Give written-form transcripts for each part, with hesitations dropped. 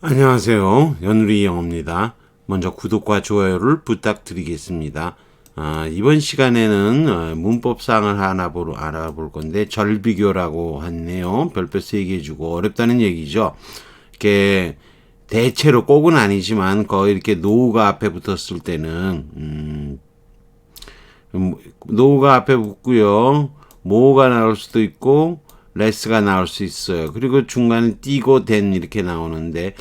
안녕하세요. 연우리 영어입니다. 먼저 구독과 좋아요를 부탁드리겠습니다. 이번 시간에는 문법상을 알아볼 건데 절비교라고 하네요. 별표 3개 주고 어렵다는 얘기죠. 이렇게 대체로 꼭은 아니지만 거의 이렇게 노우가 앞에 붙었을 때는 노우가 앞에 붙고요. 모가 나올 수도 있고 레스가 나올 수 있어요. 그리고 중간에 띄고 된 이렇게 나오는데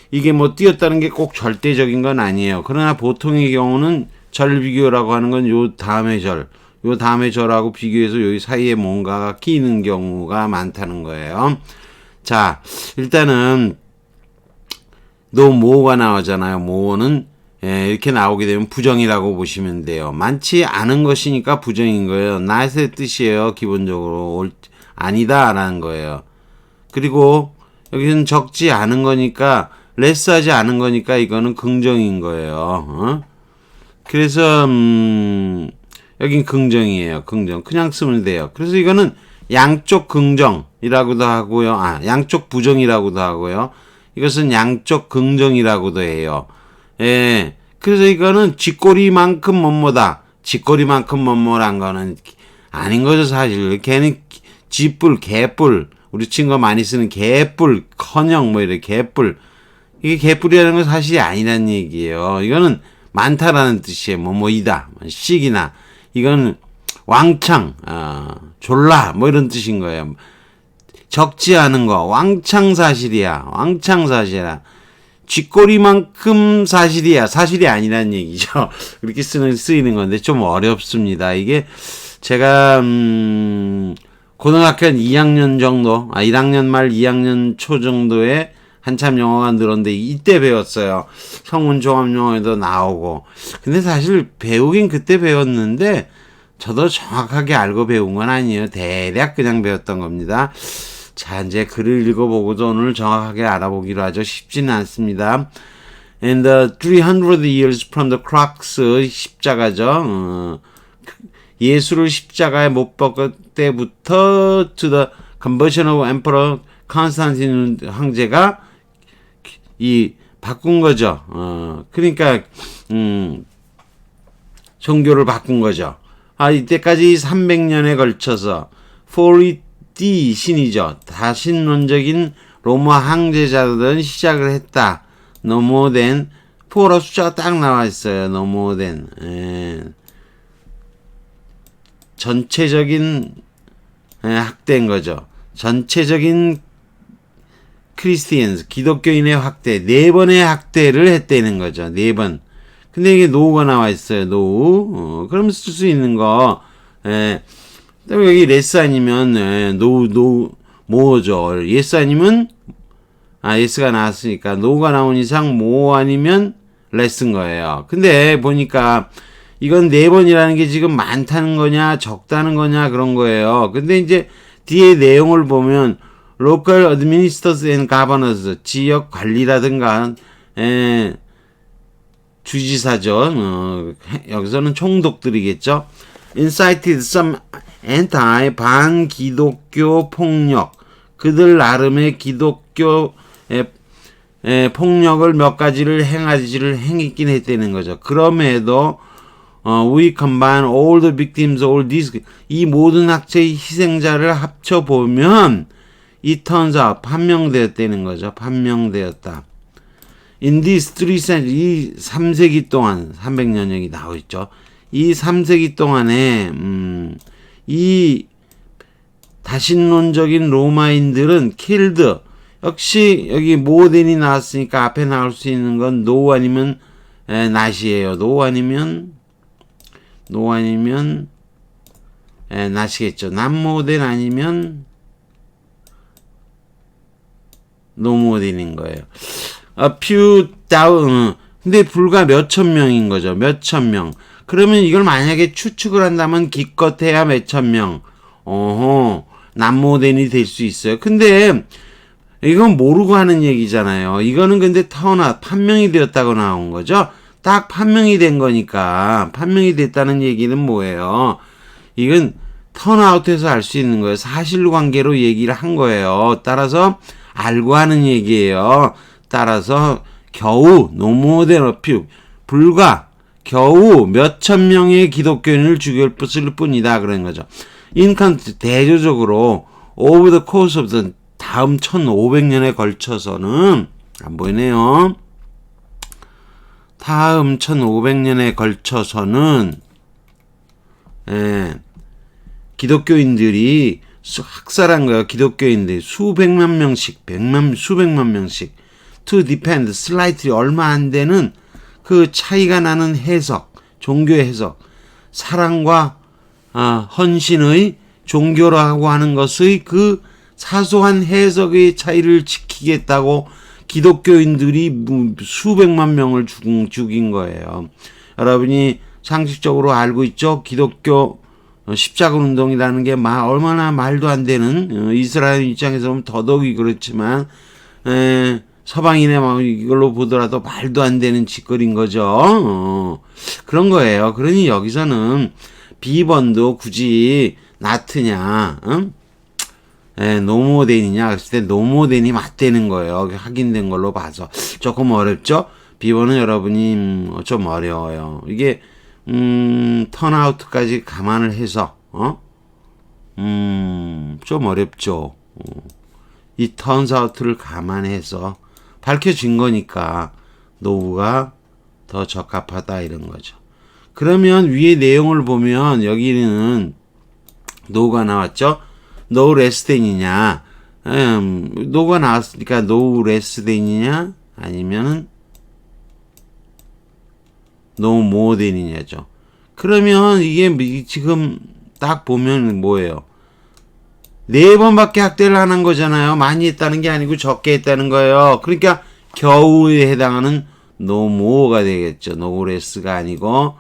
이게 뭐 띄었다는 게 꼭 절대적인 건 아니에요. 그러나 보통의 경우는 절 비교라고 하는 건 요 다음의 절하고 비교해서 여기 사이에 뭔가가 끼는 경우가 많다는 거예요. 자, 일단은 모가 나오잖아요. 모는 이렇게 나오게 되면 부정이라고 보시면 돼요. 많지 않은 것이니까 부정인 거예요. not의 뜻이에요. 기본적으로 아니다 라는 거예요. 그리고 여기는 적지 않은 거니까 레스하지 않은 거니까 이거는 긍정인 거예요. 그래서 여긴 긍정이에요. 긍정. 그냥 쓰면 돼요. 그래서 이거는 양쪽 긍정이라고도 하고요. 양쪽 부정이라고도 하고요. 이것은 양쪽 긍정이라고도 해요. 예. 그래서 이거는 쥐꼬리만큼 뭐뭐다. 쥐꼬리만큼 뭐뭐란 거는 아닌 거죠, 사실. 걔는 쥐뿔, 개뿔, 우리 친구가 많이 쓰는 개뿔, 커녕 뭐 이래 개뿔. 이게 개뿔이라는 건 사실이 아니라는 얘기예요. 이거는 많다라는 뜻이에요. 뭐이다, 씩이나. 이건 왕창, 졸라 뭐 이런 뜻인 거예요. 적지 않은 거, 왕창 사실이야. 왕창 사실이야. 쥐꼬리만큼 사실이야. 사실이 아니라는 얘기죠. 그렇게 쓰이는 건데 좀 어렵습니다. 이게 제가 고등학교 한 2학년 정도, 1학년 말 2학년 초 정도에 한참 영어가 늘었는데 이때 배웠어요. 성문 종합 영어에도 나오고. 근데 사실 배우긴 그때 배웠는데 저도 정확하게 알고 배운 건 아니에요. 대략 그냥 배웠던 겁니다. 자, 이제 글을 읽어보고도 오늘 정확하게 알아보기로 하죠. 쉽지는 않습니다. And 300 years from the cross, 십자가죠. 예수를 십자가에 못 박을 때부터 to the conversion of Emperor Constantine 황제가 바꾼 거죠. 그러니까 종교를 바꾼 거죠. 이때까지 300년에 걸쳐서 4D 신이죠. 다신론적인 로마 황제자들은 시작을 했다. No more than 4로 숫자가 딱 나와 있어요. No more than. 전체적인 확대인 거죠. 전체적인 크리스티언스, 기독교인의 확대, 4번의 확대를 했다는 거죠. 4번. 근데 이게 노우가 나와 있어요. 노우. 그럼 쓸 수 있는 거. 여기 레스 아니면 모어죠. 예스 아니면 예스가 나왔으니까 노우가 나온 이상 모 아니면 레스인 거예요. 근데 보니까 이건 4번이라는 게 지금 많다는 거냐 적다는 거냐 그런 거예요. 근데 이제 뒤에 내용을 보면 local administrators and governors, 지역 관리라든가 주지사죠. 여기서는 총독들이겠죠. incited some anti 반기독교 폭력, 그들 나름의 기독교 폭력을 몇 가지를 행했긴 했다는 거죠. 그럼에도 we combine all the victims, all these, 이 모든 학체의 희생자를 합쳐보면 it turns out, 판명되었다는 거죠. 판명되었다. In these 3centuries, 이 3세기 동안, 300년역이 나오있죠. 이 3세기 동안에 이 다신론적인 로마인들은 killed, 역시 여기 모덴이 나왔으니까 앞에 나올 수 있는 건 no 아니면 not이에요. no 아니면 not이겠죠. not more than 아니면 no more than인 거예요. A few thousand, 근데 불과 몇천 명인 거죠. 몇천 명. 그러면 이걸 만약에 추측을 한다면 기껏해야 몇천 명. not more than이 될 수 있어요. 근데 이건 모르고 하는 얘기잖아요. 이거는 근데 판명이 되었다고 나온 거죠. 딱 판명이 된 거니까. 판명이 됐다는 얘기는 뭐예요? 이건 턴아웃해서 알 수 있는 거예요. 사실관계로 얘기를 한 거예요. 따라서 알고 하는 얘기예요. 따라서 겨우 no more than a few 불과 겨우 몇천 명의 기독교인을 죽였을 뿐이다 그런 거죠. in country 대조적으로 over the course of the 다음 1500년에 걸쳐서는 안 보이네요. 다음 1500년에 걸쳐서는 기독교인들이 학살한 거예요. 기독교인들이 수백만 명씩 수백만 명씩 to depend slightly 얼마 안 되는 그 차이가 나는 해석, 종교의 해석, 사랑과 헌신의 종교라고 하는 것의 그 사소한 해석의 차이를 지키겠다고 기독교인들이 수백만 명을 죽인 거예요. 여러분이 상식적으로 알고 있죠? 기독교 십자가 운동이라는 게 얼마나 말도 안 되는, 이스라엘 입장에서 보면 더더욱이 그렇지만 서방인의 이걸로 보더라도 말도 안 되는 짓거리인 거죠. 그런 거예요. 그러니 여기서는 비번도 굳이 나트냐, 노모덴이냐 그랬을 때 노모덴이 맞대는 거예요. 확인된 걸로 봐서 조금 어렵죠. 비번은 여러분이 좀 어려워요. 이게 턴아웃까지 감안을 해서 좀 어렵죠. 이 턴아웃을 감안해서 밝혀진 거니까 노우가 더 적합하다 이런 거죠. 그러면 위에 내용을 보면 여기는 노우가 나왔죠. no less than이냐, 노가 나왔으니까 no less than이냐, 아니면은 no more than이냐죠. 그러면 이게 지금 딱 보면 뭐예요? 4번밖에 학대를 안 한 거잖아요. 많이 했다는 게 아니고 적게 했다는 거예요. 그러니까 겨우에 해당하는 no more가 되겠죠. no less가 아니고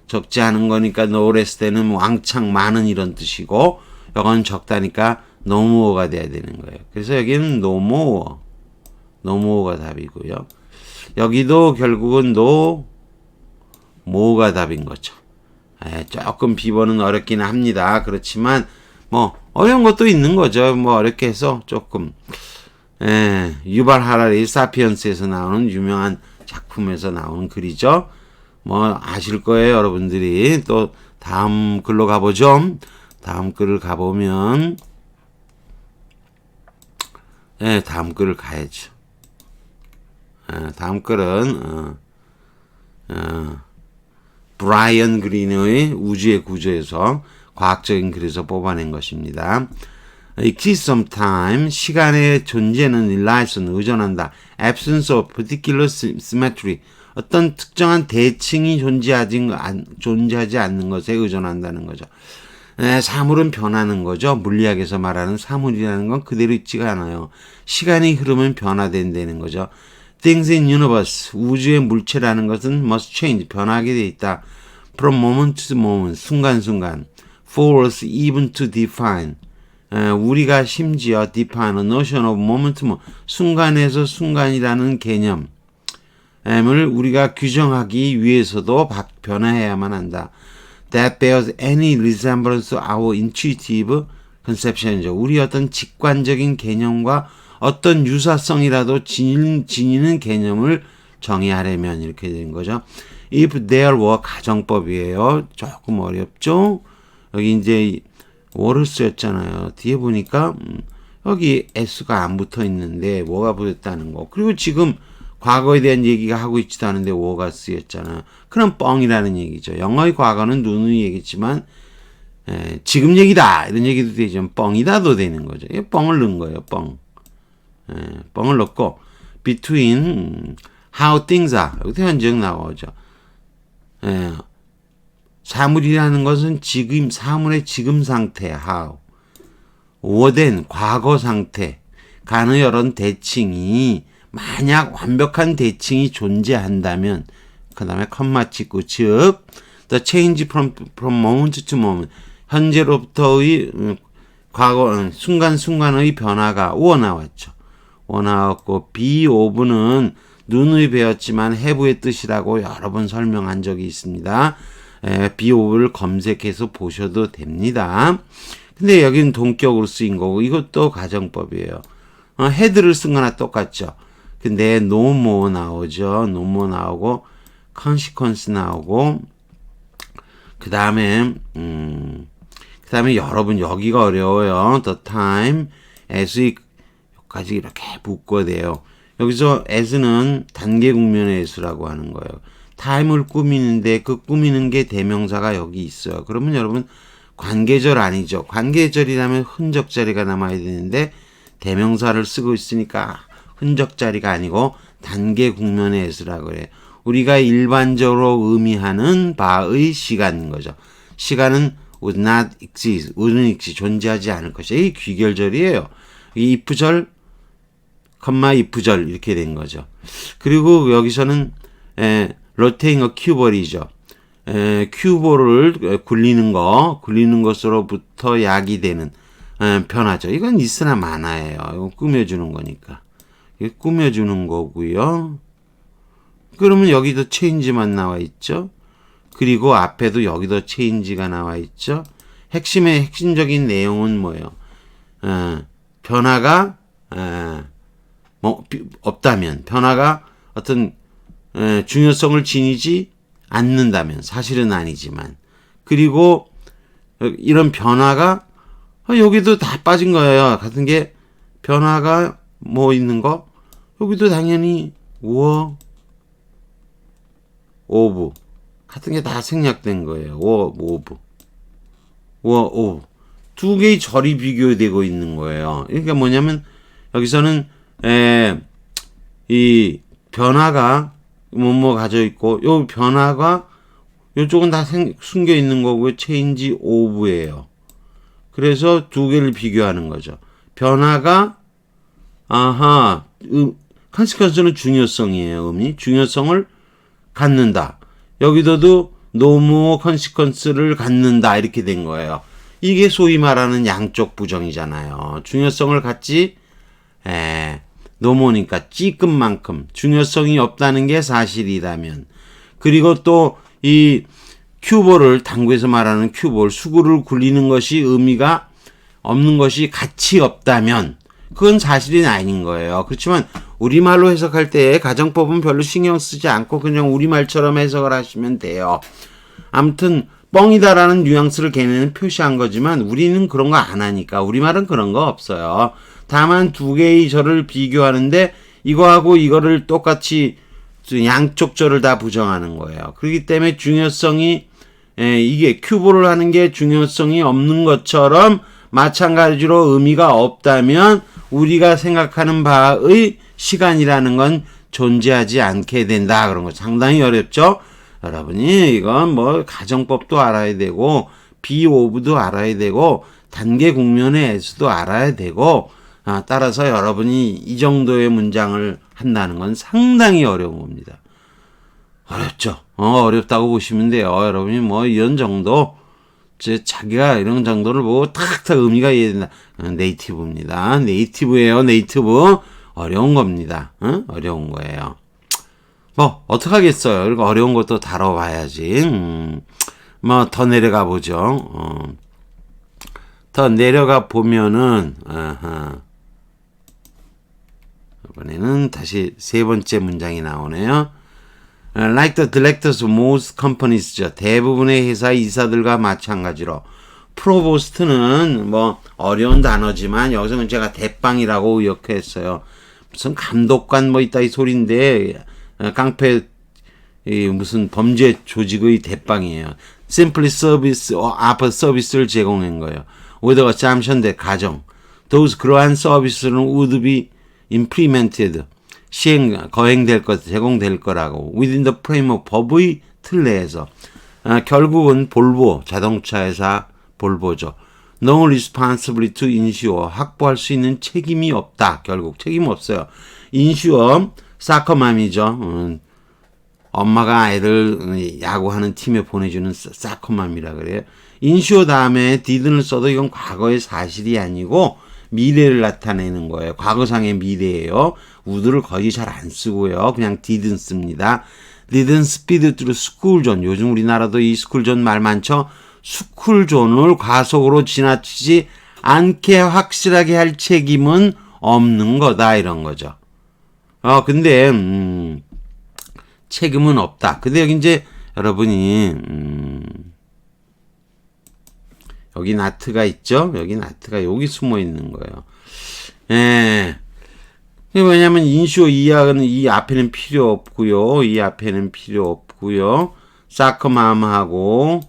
적지 않은 거니까 no less than은 왕창 많은 이런 뜻이고, 이건 적다니까 no more가 돼야 되는 거예요. 그래서 여기는 no more가 답이고요. 여기도 결국은 no more가 답인 거죠. 조금 비번은 어렵긴 합니다. 그렇지만 어려운 것도 있는 거죠. 어렵게 해서 조금 유발 하라리 사피언스에서 나오는 유명한 작품에서 나오는 글이죠. 아실 거예요, 여러분들이. 또 다음 글로 가보죠. 다음 글을 가보면 다음 글을 가야죠. 다음 글은 브라이언 그린의 우주의 구조에서 과학적인 글에서 뽑아낸 것입니다. Exists sometime, 시간의 존재는 relies 의존한다. Absence of particular symmetry, 어떤 특정한 대칭이 존재하지 않는 것에 의존한다는 거죠. 사물은 변하는 거죠. 물리학에서 말하는 사물이라는 건 그대로 있지가 않아요. 시간이 흐르면 변화된다는 거죠. Things in universe, 우주의 물체라는 것은 must change, 변하게 돼 있다. From moment to moment, 순간순간. For us even to define, 우리가 심지어 define a notion of moment to moment, 순간에서 순간이라는 개념을 우리가 규정하기 위해서도 변화해야만 한다. That bears any resemblance to our intuitive conception이죠. 우리 어떤 직관적인 개념과 어떤 유사성이라도 지니는 개념을 정의하려면 이렇게 된 거죠. If there were 가정법이에요. 조금 어렵죠? 여기 이제 워를 쓰였잖아요. 뒤에 보니까 여기 s가 안 붙어 있는데 뭐가 붙었다는 거. 그리고 지금 과거에 대한 얘기가 하고 있지도 않은데 워가 쓰였잖아요. 그럼 뻥이라는 얘기죠. 영어의 과거는 누누이 얘기했지만 지금 얘기다 이런 얘기도 되지만 뻥이다도 되는 거죠. 뻥을 넣은 거예요. 뻥을 넣고 between how things are, 여기서 현재형 나오죠. 사물이라는 것은 지금 사물의 지금 상태 how, 오된 과거 상태 간의 이런 대칭이 만약 완벽한 대칭이 존재한다면 그 다음에 컴마 찍고 즉 the change from moment to moment, 현재로부터의 과거 순간순간의 변화가 오 나왔죠. 오 나왔고 be of는 누누이 배웠지만 have의 뜻이라고 여러 번 설명한 적이 있습니다. be of를 검색해서 보셔도 됩니다. 근데 여기는 동격으로 쓰인 거고 이것도 가정법이에요. had를 쓴 거나 똑같죠. 근데 no more 나오죠. no more 나오고 consequence 나오고 그 다음에 여러분 여기가 어려워요. the time as 여기까지 이렇게 묶어야 돼요. 여기서 as는 단계 국면의 as라고 하는 거예요. time을 꾸미는데 그 꾸미는 게 대명사가 여기 있어요. 그러면 여러분 관계절 아니죠. 관계절이라면 흔적 자리가 남아야 되는데 대명사를 쓰고 있으니까 흔적 자리가 아니고 단계 국면의 as라고 그래요. 우리가 일반적으로 의미하는 바의 시간인 거죠. 시간은 would not exist, wouldn't exist, 존재하지 않을 것이야. 이 귀결절이에요. 이 if절, if절 이렇게 된 거죠. 그리고 여기서는 rotating a cue버리죠. 큐볼을 굴리는 것으로부터 약이 되는 변화죠. 이건 있으나 마나예요. 이거 꾸며주는 거니까. 이게 꾸며주는 거고요. 그러면 여기도 체인지만 나와 있죠. 그리고 앞에도 여기도 체인지가 나와 있죠. 핵심적인 내용은 뭐예요? 변화가 없다면, 변화가 어떤 중요성을 지니지 않는다면, 사실은 아니지만, 그리고 이런 변화가 여기도 다 빠진 거예요. 같은 게 변화가 뭐 있는 거? 여기도 당연히 오브 같은 게 다 생략된 거예요. 오브 두 개의 절이 비교되고 있는 거예요. 그러니까 뭐냐면 여기서는 이 변화가 뭐뭐 가져 있고 요 변화가 요쪽은 다 숨겨 있는 거고요. 체인지 오브예요. 그래서 두 개를 비교하는 거죠. 변화가 컨시퀀스는 중요성이에요. 중요성을 갖는다. 여기서도 노무 컨시퀀스를 갖는다. 이렇게 된 거예요. 이게 소위 말하는 양쪽 부정이잖아요. 중요성을 갖지 노모니까 찌끔만큼 중요성이 없다는 게 사실이라면, 그리고 또 이 큐볼을 당구에서 말하는 큐볼 수구를 굴리는 것이 의미가 없는 것이 가치 없다면 그건 사실이 아닌 거예요. 그렇지만 우리말로 해석할 때 가정법은 별로 신경 쓰지 않고 그냥 우리말처럼 해석을 하시면 돼요. 아무튼 뻥이다라는 뉘앙스를 걔네는 표시한 거지만 우리는 그런 거 안 하니까 우리말은 그런 거 없어요. 다만 두 개의 절을 비교하는데 이거하고 이거를 똑같이 양쪽 절을 다 부정하는 거예요. 그렇기 때문에 중요성이 이게 큐볼을 하는 게 중요성이 없는 것처럼 마찬가지로 의미가 없다면 우리가 생각하는 바의 시간이라는 건 존재하지 않게 된다. 그런 거 상당히 어렵죠? 여러분이 이건 뭐 가정법도 알아야 되고 be of도 알아야 되고 단계 국면의 as도 알아야 되고 따라서 여러분이 이 정도의 문장을 한다는 건 상당히 어려운 겁니다. 어렵죠? 어렵다고 보시면 돼요. 여러분이 뭐 이런 정도 자기가 이런 정도를 보고 탁탁 의미가 이해된다. 네이티브입니다. 네이티브예요. 네이티브. 어려운 겁니다. 어려운 거예요. 뭐 어떡하겠어요. 그리고 어려운 것도 다뤄봐야지. 뭐 더 내려가 보죠. 더 내려가 보면은 이번에는 다시 세 번째 문장이 나오네요. Like the directors of most companies죠. 대부분의 회사 이사들과 마찬가지로 프로보스트는 뭐 어려운 단어지만 여기서는 제가 대빵이라고 의역했어요. 무슨 감독관 뭐 있다 이 소리인데 깡패 무슨 범죄 조직의 대빵이에요. Simply service 앞에 서비스를 제공한 거예요. with assumption that 가정 those 그러한 서비스는 would be implemented 거행될 것, 제공될 거라고 within the frame of 법의 틀 내에서 결국은 볼보 자동차 회사 볼보죠. No responsibility to insure 확보할 수 있는 책임이 없다. 결국 책임 없어요. insure 사커맘이죠. 엄마가 아이들 야구하는 팀에 보내주는 사커맘이라 그래요. insure 다음에 didn't 써도 이건 과거의 사실이 아니고 미래를 나타내는 거예요. 과거상의 미래예요. would를 거의 잘 안 쓰고요. 그냥 didn't 씁니다. didn't speed through school zone. 요즘 우리나라도 이 school zone 말 많죠. school zone을 과속으로 지나치지 않게 확실하게 할 책임은 없는 거다 이런 거죠. 근데 책임은 없다. 근데 여기 이제 여러분이 여기 not가 있죠? 여기 not가 여기 숨어 있는 거예요. 예. 왜냐면 인쇼 이하는 이 앞에는 필요 없고요. 이 앞에는 필요 없고요. 사커맘하고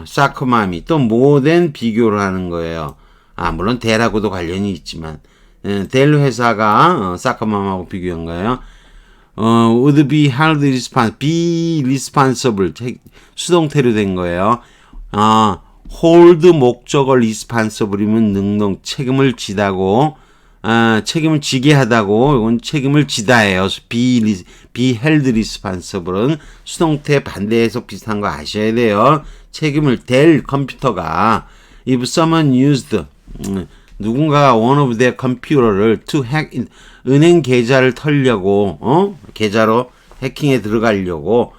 사커맘이 또 뭐된 비교를 하는 거예요. 물론 델하고도 관련이 있지만 델 회사가 사커맘하고 비교한 거예요. would be held be responsible 수동태로 된 거예요. hold 목적어 responsible이면 능동 책임을 지다고 책임을 지게 하다고 이건 책임을 지다예요. be held responsible은 수동태 반대 해석 비슷한 거 아셔야 돼요. 책임을 댈 컴퓨터가 if someone used 누군가가 one of their computer를 to hack 은행 계좌를 털려고 계좌로 해킹에 들어가려고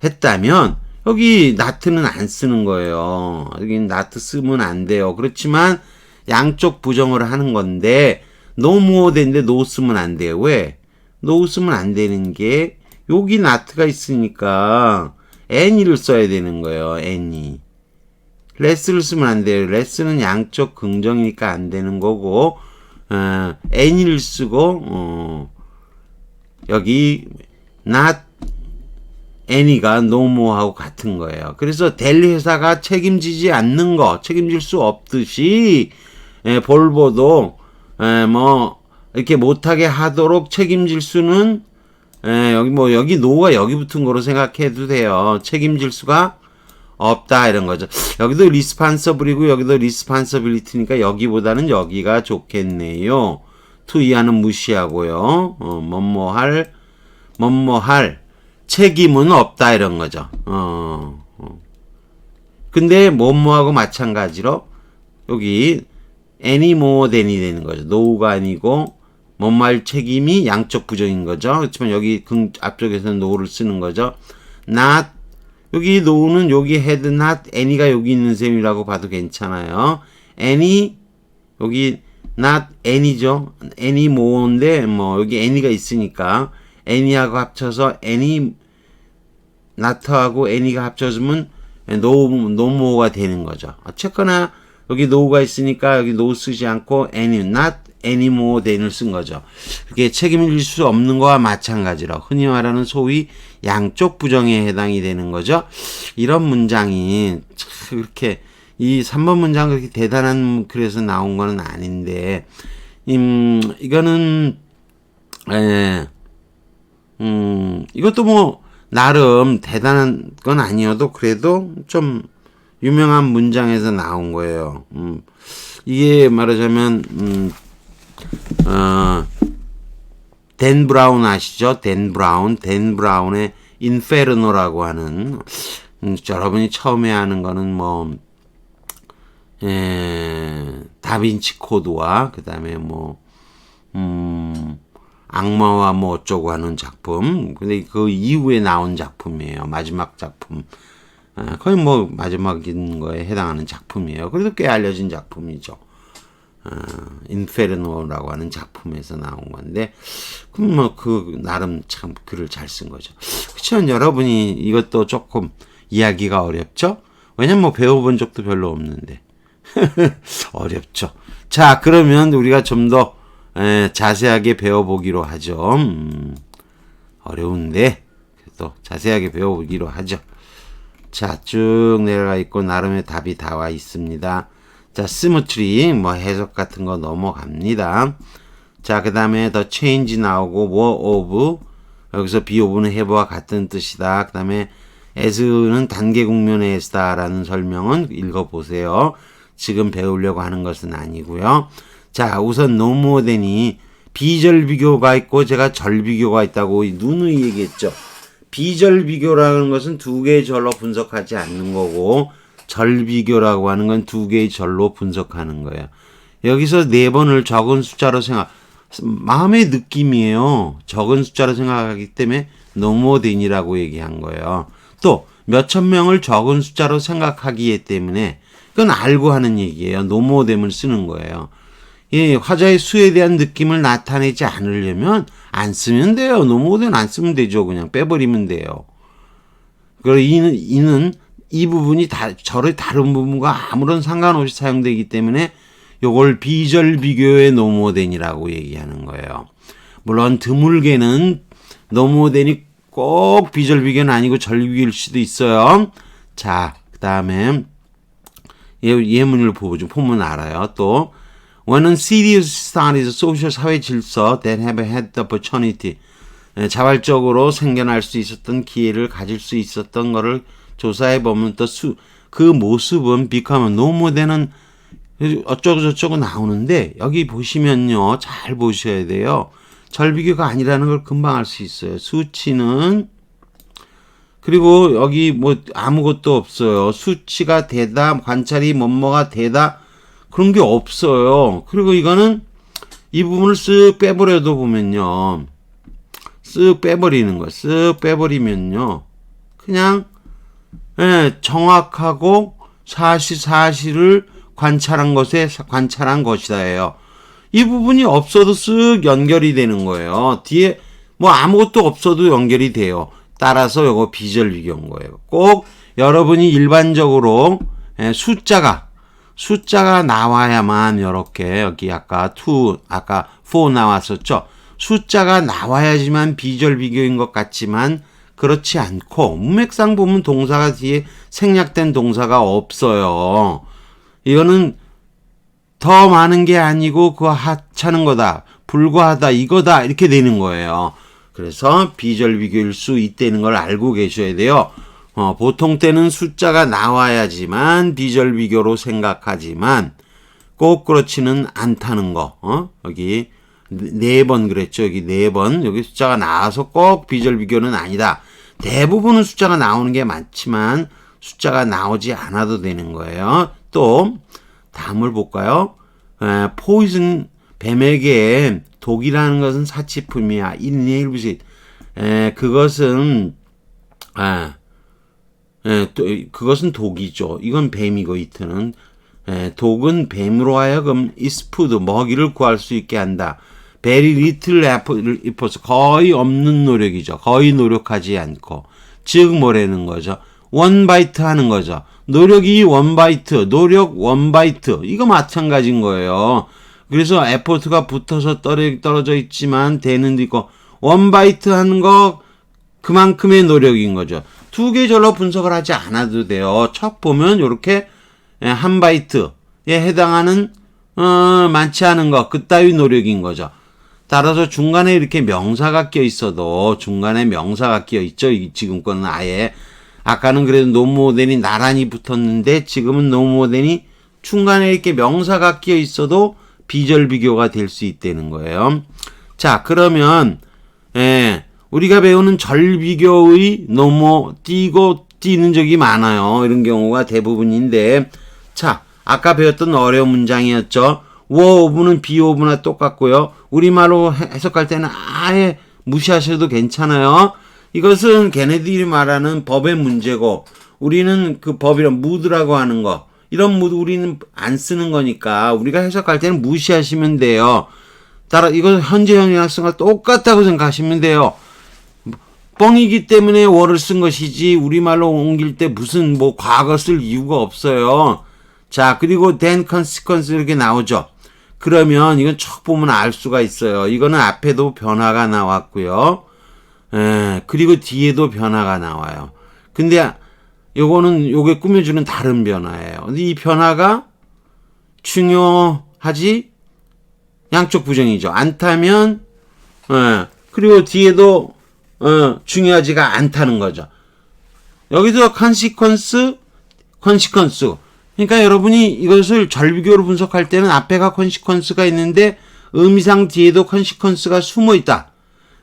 했다면 여기 not는 안 쓰는 거예요. 여기 not 쓰면 안 돼요. 그렇지만 양쪽 부정을 하는 건데 no more than인데 no 쓰면 안 돼요. 왜? no 쓰면 안 되는 게 여기 not가 있으니까 any를 써야 되는 거예요. any. less를 쓰면 안 돼요. less는 양쪽 긍정이니까 안 되는 거고 any를 쓰고 여기 not any가 no more하고 같은 거예요. 그래서 델리 회사가 책임지지 않는 거, 책임질 수 없듯이 볼보도 뭐 이렇게 못하게 하도록 책임질 수는 여기 no가 여기 붙은 거로 생각해도 돼요. 책임질 수가 없다 이런 거죠. 여기도 responsible이고 여기도 responsibility니까 여기보다는 여기가 좋겠네요. to 이하는 무시하고요. 뭐뭐할 책임은 없다 이런 거죠. 근데 뭐뭐하고 마찬가지로 여기 any more than이 되는 거죠. no가 아니고 뭐뭐할 책임이 양쪽 부정인 거죠. 그렇지만 여기 앞쪽에서는 no를 쓰는 거죠. not 여기 no는 여기 had not any가 여기 있는 셈이라고 봐도 괜찮아요. any 여기 not any죠. any more인데 뭐 여기 any가 있으니까 any하고 합쳐서 any not하고 any가 합쳐지면 no more가 되는 거죠. 어쨌거나 여기 no가 있으니까 여기 no 쓰지 않고 any not any more than을 쓴 거죠. 그게 책임질 수 없는 거와 마찬가지로 흔히 말하는 소위 양쪽 부정에 해당이 되는 거죠. 이런 문장이 참 그렇게 이 3번 문장 그렇게 대단한 그래서 나온 거는 아닌데 이거는 이것도 뭐 나름 대단한 건 아니어도 그래도 좀 유명한 문장에서 나온 거예요. 이게 말하자면 댄 브라운 아시죠? 댄 브라운의 인페르노라고 하는 여러분이 처음에 하는 거는 뭐 다빈치 코드와 그 다음에 뭐 악마와 뭐 어쩌고 하는 작품. 근데 그 이후에 나온 작품이에요. 마지막 작품. 거의 뭐 마지막인 거에 해당하는 작품이에요. 그래도 꽤 알려진 작품이죠. 인페르노라고 하는 작품에서 나온 건데, 그럼 뭐 그 나름 참 글을 잘 쓴 거죠. 그렇지만 여러분이 이것도 조금 이야기가 어렵죠? 왜냐면 뭐 배워본 적도 별로 없는데. 어렵죠. 자, 그러면 우리가 좀 더 자세하게 배워보기로 하죠. 어려운데 또 자세하게 배워보기로 하죠. 자, 쭉 내려가 있고 나름의 답이 다 와 있습니다. 자, symmetry 뭐 해석 같은 거 넘어갑니다. 자, 그 다음에 the change 나오고 more of 여기서 be of는 have와 같은 뜻이다. 그 다음에 as는 단계 국면의 as다 라는 설명은 읽어보세요. 지금 배우려고 하는 것은 아니고요. 자, 우선 no more than이 비절비교가 있고 제가 절비교가 있다고 누누이 얘기했죠. 비절비교라는 것은 두 개의 절로 분석하지 않는 거고 절비교라고 하는 건 두 개의 절로 분석하는 거예요. 여기서 네 번을 적은 숫자로 마음의 느낌이에요. 적은 숫자로 생각하기 때문에 no more than이라고 얘기한 거예요. 또 몇천 명을 적은 숫자로 생각하기 때문에 그건 알고 하는 얘기예요. no more than을 쓰는 거예요. 화자의 수에 대한 느낌을 나타내지 않으려면 안 쓰면 돼요. 노모어된 안 쓰면 되죠. 그냥 빼버리면 돼요. 그리고 이는 이 부분이 절의 다른 부분과 아무런 상관없이 사용되기 때문에 요걸 비절비교의 노모어된이라고 얘기하는 거예요. 물론 드물게는 노모어된이 꼭 비절비교는 아니고 절비교일 수도 있어요. 자, 그 다음에 예문을 보죠. 보면 알아요. 또 When a serious studies social 사회 질서 that have had the opportunity 자발적으로 생겨날 수 있었던 기회를 가질 수 있었던 거를 조사해 보면 또 그 모습은 become 노모어된은 어쩌고저쩌고 나오는데 여기 보시면요. 잘 보셔야 돼요. 절비교가 아니라는 걸 금방 알 수 있어요. 수치는 그리고 여기 뭐 아무것도 없어요. 수치가 되다, 관찰이 뭐뭐가 되다 그런 게 없어요. 그리고 이거는 이 부분을 쓱 빼버려도 보면요. 쓱 빼버리는 거. 쓱 빼버리면요. 그냥 정확하고 사실을 관찰한 것이다예요. 이 부분이 없어도 쓱 연결이 되는 거예요. 뒤에 뭐 아무것도 없어도 연결이 돼요. 따라서 요거 비절비교인 거예요. 꼭 여러분이 일반적으로 숫자가 나와야만 이렇게 여기 아까 4 나왔었죠. 숫자가 나와야지만 비절비교인 것 같지만 그렇지 않고 문맥상 보면 동사가 뒤에 생략된 동사가 없어요. 이거는 더 많은 게 아니고 그거 하찮은 거다. 불과하다. 이거다. 이렇게 되는 거예요. 그래서 비절비교일 수 있다는 걸 알고 계셔야 돼요. 보통 때는 숫자가 나와야지만 비절비교로 생각하지만 꼭 그렇지는 않다는 거. 여기 4번 그랬죠. 여기 4번. 여기 숫자가 나와서 꼭 비절비교는 아니다. 대부분은 숫자가 나오는 게 많지만 숫자가 나오지 않아도 되는 거예요. 또 다음을 볼까요? 포이즌 뱀에게 독이라는 것은 사치품이야. 일일부sit. 그것은 그것은 독이죠. 이건 뱀이고 이트는 독은 뱀으로 하여금 is food 먹이를 구할 수 있게 한다. very little effort 거의 없는 노력이죠. 거의 노력하지 않고 즉 뭐라는 거죠. one bite 하는 거죠. 노력이 one bite, 노력 one bite 이거 마찬가지인 거예요. 그래서 effort가 붙어서 떨어져 있지만 되는 데 있고 one bite 하는 거 그만큼의 노력인 거죠. 두 계절로 분석을 하지 않아도 돼요. 첫 보면 이렇게 한 바이트에 해당하는 많지 않은 거 그따위 노력인 거죠. 따라서 중간에 이렇게 명사가 껴 있어도 중간에 명사가 끼어 있죠. 지금 거는 아예 아까는 그래도 노모어된이 나란히 붙었는데 지금은 노모어된이 중간에 이렇게 명사가 끼어 있어도 비절비교가 될 수 있다는 거예요. 자, 그러면 우리가 배우는 절비교의 띄고 띄는 적이 많아요. 이런 경우가 대부분인데 자, 아까 배웠던 어려운 문장이었죠. 워오브는 비오브나 똑같고요. 우리말로 해석할 때는 아예 무시하셔도 괜찮아요. 이것은 걔네들이 말하는 법의 문제고 우리는 그 법이란 무드라고 하는 거 이런 무드 우리는 안 쓰는 거니까 우리가 해석할 때는 무시하시면 돼요. 따라 이거 현재형 학생과 똑같다고 생각하시면 돼요. 뻥이기 때문에 워를 쓴 것이지 우리말로 옮길 때 무슨 뭐 과거 쓸 이유가 없어요. 자, 그리고 then consequence 이렇게 나오죠. 그러면 이건 척 보면 알 수가 있어요. 이거는 앞에도 변화가 나왔고요. 그리고 뒤에도 변화가 나와요. 근데 요게 꾸며주는 다른 변화예요. 근데 이 변화가 중요하지 양쪽 부정이죠. 않다면 그리고 뒤에도 중요하지가 않다는 거죠. 여기서 consequence 그러니까 여러분이 이것을 절비교로 분석할 때는 앞에가 consequence가 있는데 의미상 뒤에도 consequence가 숨어 있다.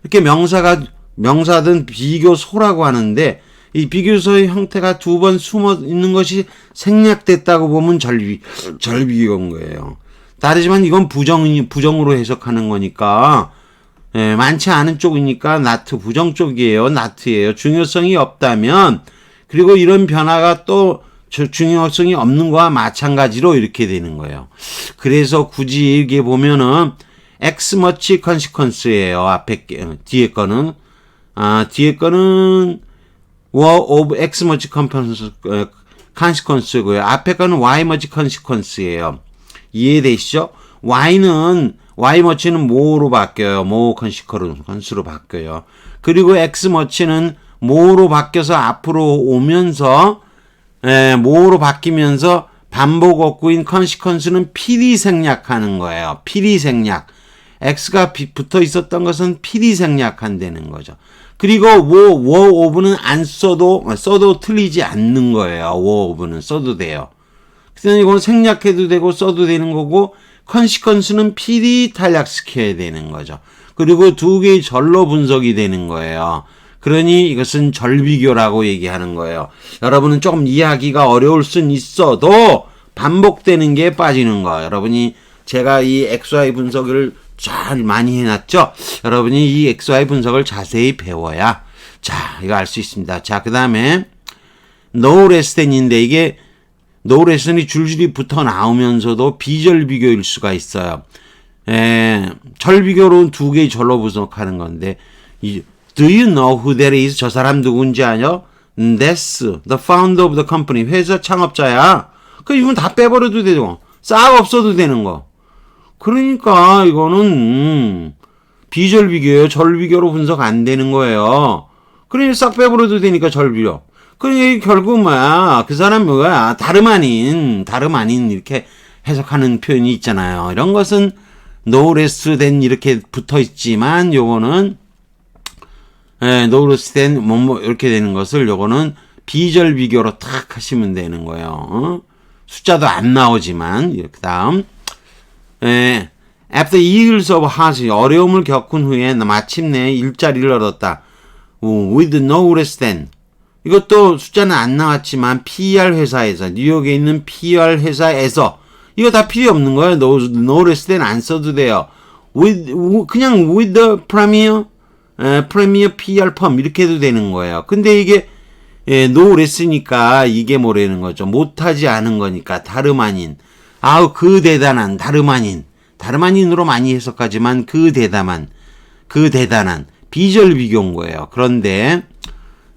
이렇게 명사든 비교소라고 하는데 이 비교소의 형태가 2번 숨어 있는 것이 생략됐다고 보면 절비교인 거예요. 다르지만 이건 부정으로 해석하는 거니까 많지 않은 쪽이니까 not 부정 쪽이에요. not예요. 중요성이 없다면 그리고 이런 변화가 또 중요성이 없는 거와 마찬가지로 이렇게 되는 거예요. 그래서 굳이 이게 보면은 X much consequence예요. 앞에 뒤에 거는 of X much consequence고요. 앞에 거는 Y much consequence예요. 이해되시죠? Y much는 more로 바뀌어요. more consequence로 바뀌어요. 그리고 X much는 more로 바뀌어서 앞으로 오면서 more로 바뀌면서 반복 어구인 consequence는 필히 생략하는 거예요. 필히 생략. X가 붙어 있었던 것은 필히 생략한다는 거죠. 그리고 war of는 안 써도 틀리지 않는 거예요. war of는 써도 돼요. 그래서 이건 생략해도 되고 써도 되는 거고 consequence는 필히 탈락시켜야 되는 거죠. 그리고 두 개의 절로 분석이 되는 거예요. 그러니 이것은 절비교라고 얘기하는 거예요. 여러분은 조금 이해하기가 어려울 순 있어도 반복되는 게 빠지는 거. 여러분이 제가 이 XY 분석을 잘 많이 해놨죠? 여러분이 이 XY 분석을 자세히 배워야 자 이거 알 수 있습니다. 자, 그 다음에 no less than인데 이게 no less than이 줄줄이 붙어 나오면서도 비절비교일 수가 있어요. 절비교로는 두 개의 절로 분석하는 건데 Do you know who that is? 저 사람 누군지 아냐? That's the founder of the company. 회사 창업자야. 이건 다 빼버려도 되고 싹 없어도 되는 거. 그러니까 이거는 비절비교예요. 절비교로 분석 안 되는 거예요. 그러니 싹 빼버려도 되니까 절비교. 그러니 결국 뭐야? 그 사람 뭐야? 다름 아닌 이렇게 해석하는 표현이 있잖아요. 이런 것은 no less than 이렇게 붙어 있지만 요거는 no less than 뭐 이렇게 되는 것을 요거는 비절비교로 탁 하시면 되는 거예요. 숫자도 안 나오지만 그다음 after years of hardship 어려움을 겪은 후에 마침내 일자리를 얻었다. with no less than 이것도 숫자는 안 나왔지만 PR 회사에서 뉴욕에 있는 PR 회사에서 이거 다 필요 없는 거예요. no less than 안 써도 돼요. 그냥 with the premier PR firm 이렇게 해도 되는 거예요. 근데 이게 no less니까 이게 뭐라는 거죠. 못하지 않은 거니까 다름 아닌 그 대단한 다름 아닌으로 많이 해석하지만 그 대단한 비절비교인 거예요. 그런데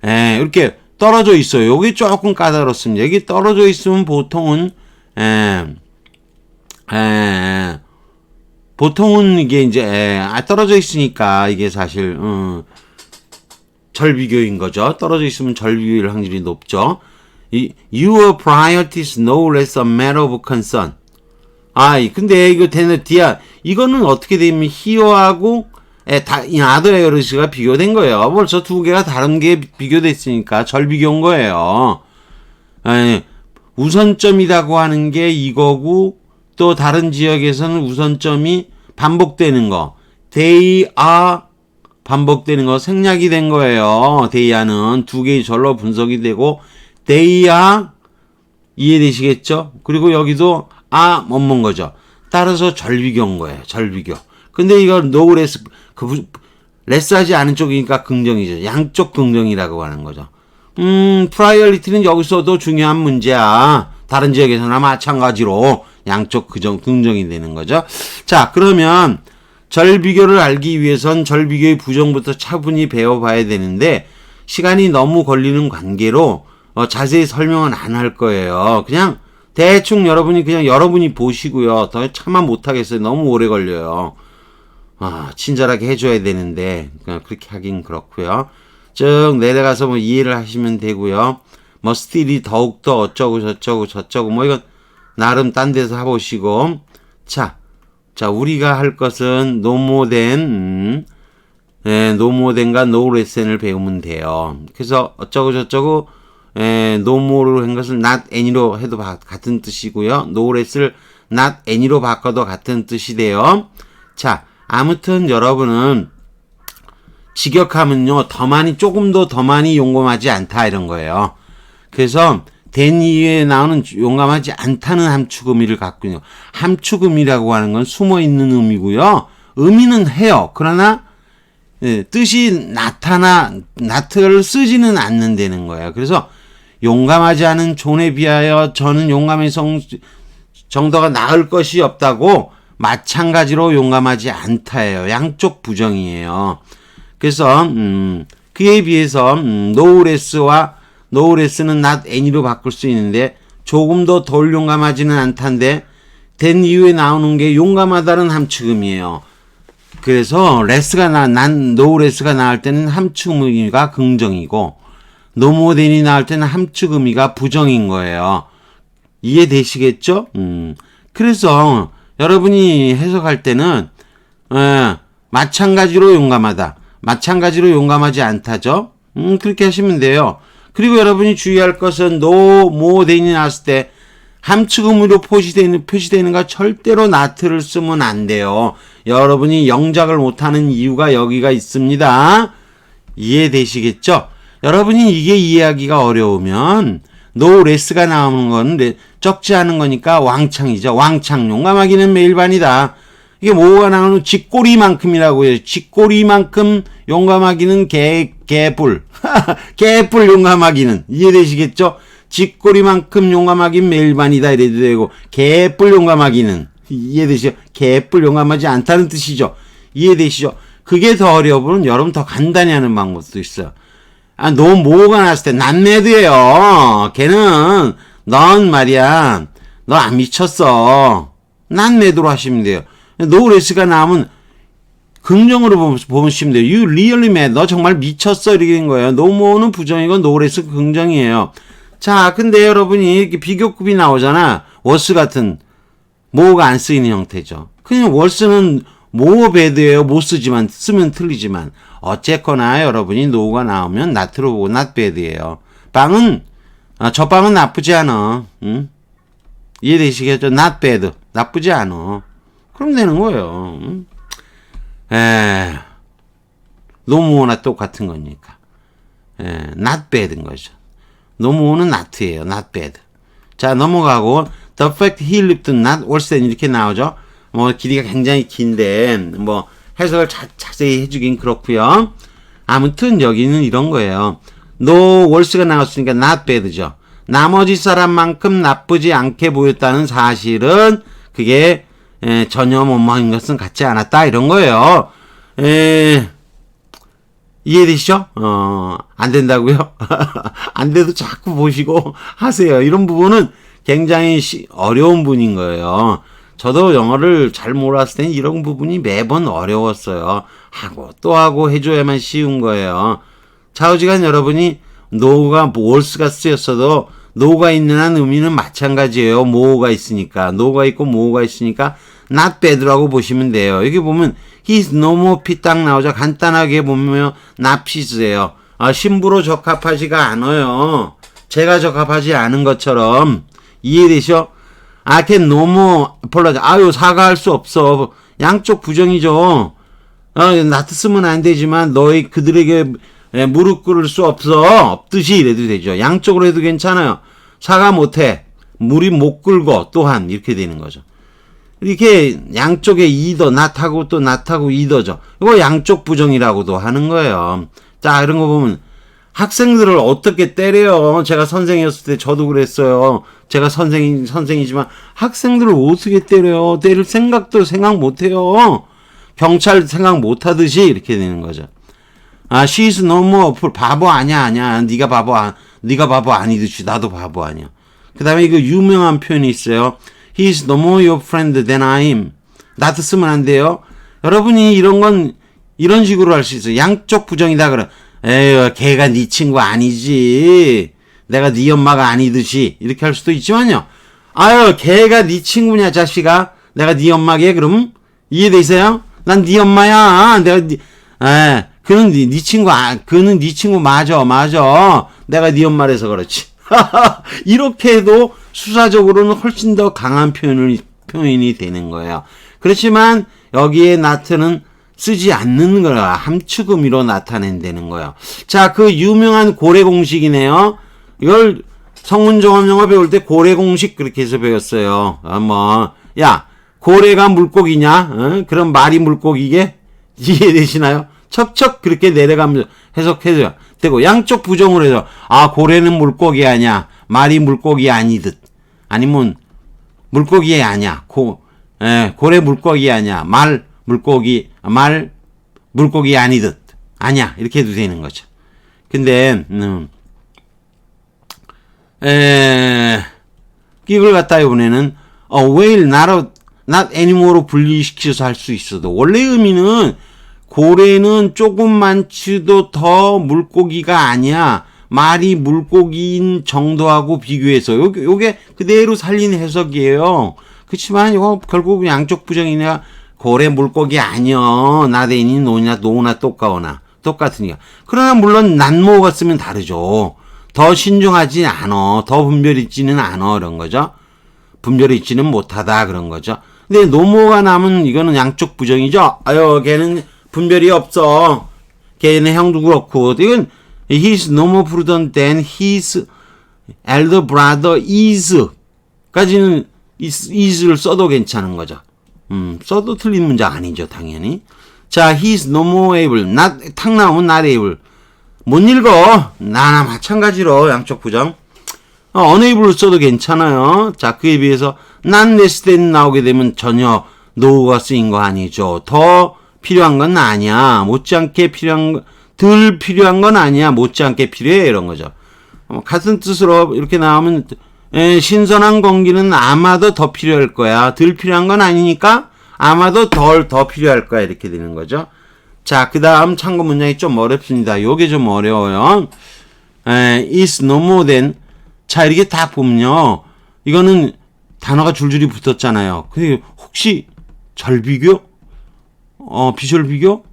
이렇게 떨어져 있어요. 여기 조금 까다롭습니다. 여기 떨어져 있으면 보통은 이게 이제 떨어져 있으니까 이게 사실 절비교인 거죠. 떨어져 있으면 절비교일 확률이 높죠. Your priorities no less a matter of concern. 근데 이거 뒤야 이거는 어떻게 되면 here하고 other errors가 비교된 거예요. 벌써 두 개가 다른 게 비교됐으니까 절비교인 거예요. 우선점이라고 하는 게 이거고 또 다른 지역에서는 우선점이 반복되는 거. they are 반복되는 거 생략이 된 거예요. they are는 두 개의 절로 분석이 되고 they are 이해되시겠죠? 그리고 여기도 뭐뭔 거죠. 따라서 절비교인 거예요. 절비교. 근데 이거 no less 레스하지 않은 쪽이니까 긍정이죠. 양쪽 긍정이라고 하는 거죠. 프라이어리티는 여기서도 중요한 문제야. 다른 지역에서나 마찬가지로 양쪽 긍정이 되는 거죠. 자, 그러면 절비교를 알기 위해선 절비교의 부정부터 차분히 배워봐야 되는데 시간이 너무 걸리는 관계로 자세히 설명은 안 할 거예요. 그냥 대충 여러분이 보시고요. 더 참아 못하겠어요. 너무 오래 걸려요. 친절하게 해줘야 되는데 그렇게 하긴 그렇고요. 쭉 내려가서 뭐 이해를 하시면 되고요. 뭐 스틸이 더욱더 어쩌고 저쩌고 뭐 이건 나름 딴 데서 해보시고 자 우리가 할 것은 노모덴과 노레센을 배우면 돼요. 그래서 어쩌고 저쩌고 노모로 한 것을 not any로 해도 같은 뜻이고요. 노레스를 not any로 바꿔도 같은 뜻이 돼요. 자, 아무튼 여러분은 직역하면요 조금도 더 많이 용감하지 않다 이런 거예요. 그래서 된 이후에 나오는 용감하지 않다는 함축 의미를 갖고 있는 함축 의미라고 하는 건 숨어 있는 의미고요. 의미는 해요. 그러나 뜻이 나트를 쓰지는 않는다는 거예요. 그래서 용감하지 않은 존에 비하여 저는 용감의 정도가 나을 것이 없다고 마찬가지로 용감하지 않다예요. 양쪽 부정이에요. 그래서 그에 비해서 노우레스는 not any로 바꿀 수 있는데 조금 더 덜 용감하지는 않단데 된 이후에 나오는 게 용감하다는 함축음이에요. 그래서 노우레스가 나올 때는 함축 의미가 긍정이고 노모된이 나올 때는 함축 의미가 부정인 거예요. 이해되시겠죠? 그래서 여러분이 해석할 때는 마찬가지로 용감하다, 마찬가지로 용감하지 않다죠. 그렇게 하시면 돼요. 그리고 여러분이 주의할 것은 노모된이 나왔을 때 함축음으로 표시되는 거 절대로 not를 쓰면 안 돼요. 여러분이 영작을 못하는 이유가 여기가 있습니다. 이해되시겠죠? 여러분이 이게 이해하기가 어려우면 no less가 나오는 건 적지 않은 거니까 왕창이죠. 왕창. 용감하기는 매일반이다. 이게 뭐가 나오는 쥐꼬리만큼이라고 해요. 쥐꼬리만큼 용감하기는 개뿔. 개뿔 용감하기는. 이해되시겠죠? 쥐꼬리만큼 용감하긴 매일반이다 이래도 되고 개뿔 용감하기는 이해되시죠? 개뿔 용감하지 않다는 뜻이죠. 이해되시죠? 그게 더 어려우면 여러분 더 간단히 하는 방법도 있어요. 너 뭐가 나왔을 때 난매드예요. 걔는 넌 말이야 너 안 미쳤어. 난매드로 하시면 돼요. 노레스가 나오면 긍정으로 보시면 돼요. You really mad. 너 정말 미쳤어 이렇게 된 거예요. 노모는 부정이고 노레스 긍정이에요. 자, 근데 여러분이 이렇게 비교급이 나오잖아. 월스 같은 모어가 안 쓰이는 형태죠. 그냥 월스는 모어 배드예요. 못 쓰지만 쓰면 틀리지만 어쨌거나 여러분이 노가 나오면 not로 보고 not bad예요. 저 빵은 나쁘지 않아. 응? 이해되시겠죠? not bad. 나쁘지 않아. 그럼 되는 거예요. 응? 노모나 똑같은 거니까. not bad인 거죠. 노모는 not예요. not bad. 자, 넘어가고 the fact he lived not worse than 이렇게 나오죠. 뭐 길이가 굉장히 긴데 뭐 해석을 자세히 해주긴 그렇고요. 아무튼 여기는 이런 거예요. no worse가 나왔으니까 not bad죠. 나머지 사람만큼 나쁘지 않게 보였다는 사실은 그게 전혀 못마인 것은 같지 않았다 이런 거예요. 이해되시죠? 안 된다고요? 안 돼도 자꾸 보시고 하세요. 이런 부분은 굉장히 어려운 분인 거예요. 저도 영어를 잘 몰랐을 때는 이런 부분이 매번 어려웠어요. 하고 또 하고 해줘야만 쉬운 거예요. 좌우지간 여러분이 no가 worse가 쓰였어도 no가 있는 한 의미는 마찬가지예요. more가 있으니까. no가 있고 more가 있으니까 not bad라고 보시면 돼요. 여기 보면 he's no more fit 딱 나오죠. 간단하게 보면 not fit예요. 신부로 적합하지가 않아요. 제가 적합하지 않은 것처럼. 이해되시죠? 걔 너무 아유 사과할 수 없어. 양쪽 부정이죠. not 쓰면 안 되지만 그들에게 무릎 꿇을 수 없듯이 이래도 되죠. 양쪽으로 해도 괜찮아요. 사과 못해. 무릎 못 꿇고 또한 이렇게 되는 거죠. 이렇게 양쪽에 either not하고 또 not하고 either죠. 이거 양쪽 부정이라고도 하는 거예요. 자, 이런 거 보면 학생들을 어떻게 때려요? 제가 선생이었을 때 저도 그랬어요. 제가 선생이지만 학생들을 어떻게 때려요? 때릴 생각 못해요. 경찰 생각 못하듯이 이렇게 되는 거죠. she's no more fool. 바보 아니야. 네가 바보 아니듯이 나도 바보 아니야. 그 다음에 이거 유명한 표현이 있어요. He's no more your friend than I am. 나도 쓰면 안 돼요. 여러분이 이런 식으로 할 수 있어요. 양쪽 부정이다 그래. 에휴, 걔가 네 친구 아니지. 내가 네 엄마가 아니듯이 이렇게 할 수도 있지만요. 아유, 걔가 네 친구냐 자식아. 내가 네 엄마게 그럼 이해되세요? 난 네 엄마야. 그는 네 친구 그는 네 친구 맞아. 내가 네 엄마라서 그렇지. 이렇게 해도 수사적으로는 훨씬 더 강한 표현이 되는 거예요. 그렇지만 여기에 not는 쓰지 않는 거야. 함축 의미로 나타낸다는 거예요. 자, 그 유명한 고래 공식이네요. 이걸 성문종합영어 배울 때 고래 공식 그렇게 해서 배웠어요. 고래가 물고기냐? 그럼 말이 물고기게? 이해되시나요? 척척 그렇게 내려가면서 해석해줘야 되고, 양쪽 부정으로 해서 고래는 물고기 아니야, 말이 물고기 아니듯, 아니면 물고기 아니야, 고래 물고기 아니야, 말 물고기 아니듯, 아니야, 이렇게 해도 되는 거죠. 근데 이걸 갖다 이번에는 whale not anymore로 분리시켜서 할 수 있어도, 원래 의미는 고래는 조금만치도 더 물고기가 아니야, 말이 물고기인 정도하고 비교해서, 요게 그대로 살린 해석이에요. 그렇지만 이거 결국 양쪽 부정이냐, 고래 물고기 아니여, not any, no나 똑같으니까. 그러나 물론 난모가 쓰면 다르죠. 더 신중하지 않어, 더 분별 있지는 않어, 그런 거죠. 분별 있지는 못하다, 그런 거죠. 근데 노모가 남은 이거는 양쪽 부정이죠. 걔는 분별이 없어. 걔는 형도 그렇고. 이건 he's no more prudent than his elder brother is 까지는 is를 써도 괜찮은 거죠. 써도 틀린 문제 아니죠, 당연히. 자, he's no more able. 탁 나오면 not able. 못 읽어. 나나 마찬가지로 양쪽 부정. unable로 써도 괜찮아요. 자, 그에 비해서 not less than 나오게 되면 전혀 no가 쓰인 거 아니죠. 더 필요한 건 아니야. 못지않게 덜 필요한 건 아니야. 못지않게 필요해. 이런 거죠. 같은 뜻으로 이렇게 나오면 신선한 공기는 아마도 더 필요할 거야. 덜 필요한 건 아니니까 아마도 더 필요할 거야. 이렇게 되는 거죠. 자, 그 다음 참고 문장이 좀 어렵습니다. 요게 좀 어려워요. is no more than. 자, 이렇게 다 보면요, 이거는 단어가 줄줄이 붙었잖아요. 근데 혹시 절비교? 비절비교?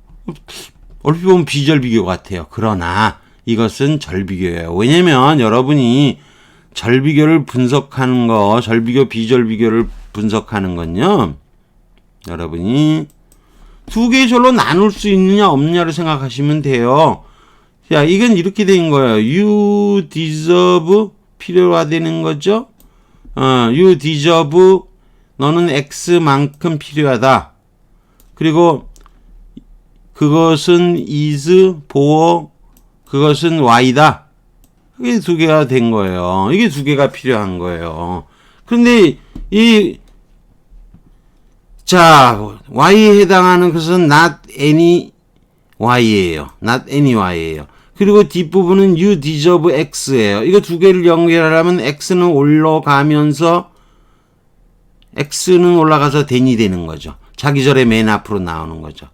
얼핏 보면 비절비교 같아요. 그러나 이것은 절비교예요. 왜냐면 여러분이 절비교를 분석하는 거, 절비교, 비절비교를 분석하는 건요, 여러분이 두 개의 절로 나눌 수 있느냐 없느냐를 생각하시면 돼요. 자, 이건 이렇게 된 거예요. You deserve 필요화되는 거죠. You deserve, 너는 X만큼 필요하다. 그리고 그것은 is 보어, 그것은 Y다. 이게 두 개가 된 거예요. 이게 두 개가 필요한 거예요. 그런데 자, Y에 해당하는 것은 not any Y예요. not any Y예요. 그리고 뒷부분은 you deserve X예요. 이거 두 개를 연결하려면 X는 올라가서 then이 되는 거죠. 자기 절의 맨 앞으로 나오는 거죠.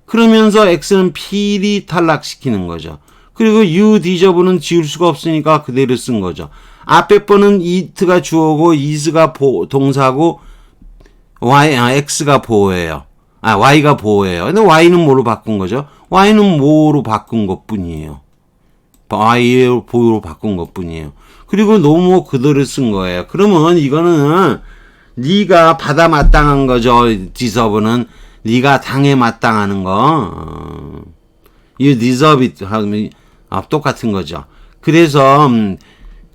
그러면서 X는 필히 탈락시키는 거죠. 그리고 you deserve는 지울 수가 없으니까 그대로 쓴 거죠. 앞에 번은 it가 주어고 is가 동사고 X가 보호예요. Y가 보호예요. 근데 Y는 뭐로 바꾼 거죠? Y는 뭐로 바꾼 것 뿐이에요. Y의 보호로 바꾼 것 뿐이에요. 그리고 너무 그대로 쓴 거예요. 그러면 이거는 네가 받아 마땅한 거죠. deserve는 네가 당해 마땅하는 거. You deserve it 하면 똑같은 거죠. 그래서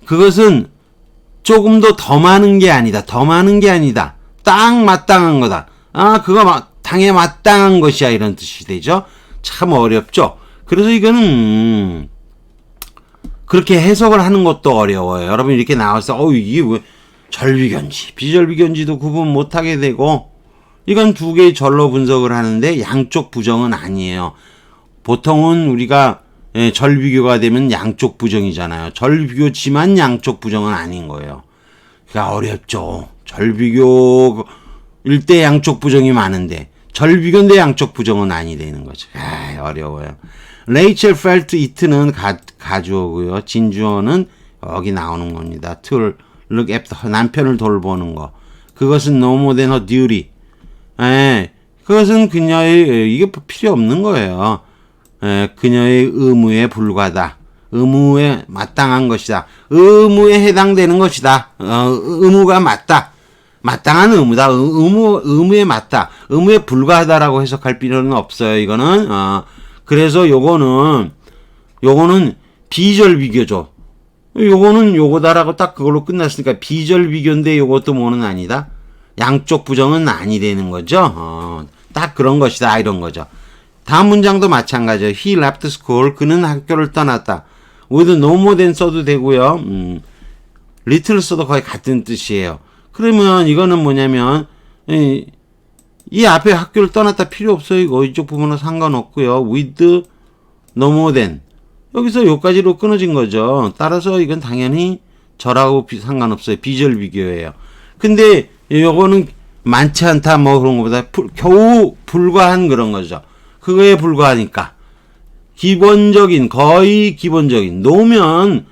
그것은 조금 더 많은 게 아니다. 더 많은 게 아니다. 딱 마땅한 거다. 그거 당해 마땅한 것이야. 이런 뜻이 되죠. 참 어렵죠. 그래서 이거는 그렇게 해석을 하는 것도 어려워요. 여러분 이렇게 나와서 이게 왜 절비견지, 비절비견지도 구분 못하게 되고, 이건 두 개의 절로 분석을 하는데 양쪽 부정은 아니에요. 보통은 우리가 절비교가 되면 양쪽 부정이잖아요. 절비교지만 양쪽 부정은 아닌 거예요. 그러니까 어렵죠. 절비교일 때 양쪽 부정이 많은데 절비교인데 양쪽 부정은 아니 되는 거죠. 어려워요. Rachel felt it는 가주어고요. 진주어는 여기 나오는 겁니다. To look after, 남편을 돌보는 거. 그것은 no more than her duty. 그것은 그녀의, 이게 필요 없는 거예요. 그녀의 의무에 불과하다. 의무에 마땅한 것이다. 의무에 해당되는 것이다. 의무가 맞다. 마땅한 의무다. 의무에 맞다. 의무에 불과하다라고 해석할 필요는 없어요. 이거는. 그래서 요거는 비절비교죠. 요거는 요거다라고 딱 그걸로 끝났으니까 비절비교인데 요것도 뭐는 아니다. 양쪽 부정은 아니 되는 거죠. 딱 그런 것이다. 이런 거죠. 다음 문장도 마찬가지예요. He left school. 그는 학교를 떠났다. with no more than 써도 되고요. little 써도 거의 같은 뜻이에요. 그러면 이거는 뭐냐면 이 앞에 학교를 떠났다 필요 없어요. 이거 이쪽 부분은 상관없고요. with no more than 여기서 여기까지로 끊어진 거죠. 따라서 이건 당연히 저라고 상관없어요. 비절비교예요. 근데 요거는 많지 않다 뭐 그런 것보다 겨우 불과한 그런 거죠. 그거에 불과하니까 기본적인 거의 기본적인 노면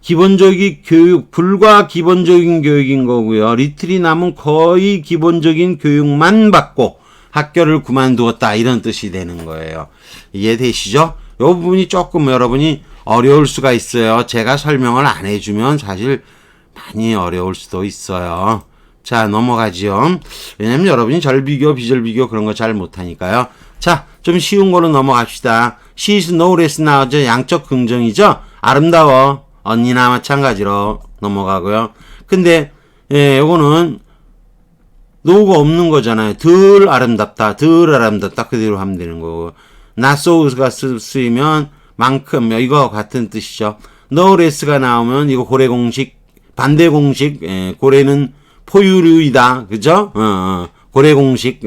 기본적인 교육 불과 기본적인 교육인 거고요. 리틀이 남은 거의 기본적인 교육만 받고 학교를 그만두었다 이런 뜻이 되는 거예요. 이해되시죠? 이 부분이 조금 여러분이 어려울 수가 있어요. 제가 설명을 안 해주면 사실 많이 어려울 수도 있어요. 자, 넘어가지요. 왜냐면 여러분이 절비교, 비절비교 그런 거 잘 못하니까요. 자, 좀 쉬운 거로 넘어갑시다. She is no less 나오죠. 양적 긍정이죠. 아름다워. 언니나 마찬가지로 넘어가고요. 근데 요거는 no가 없는 거잖아요. 덜 아름답다. 그대로 하면 되는 거고. not so가 쓰이면 만큼 이거 같은 뜻이죠. no less가 나오면 이거 고래 공식 반대 공식 고래는 포유류이다. 그죠? 고래 공식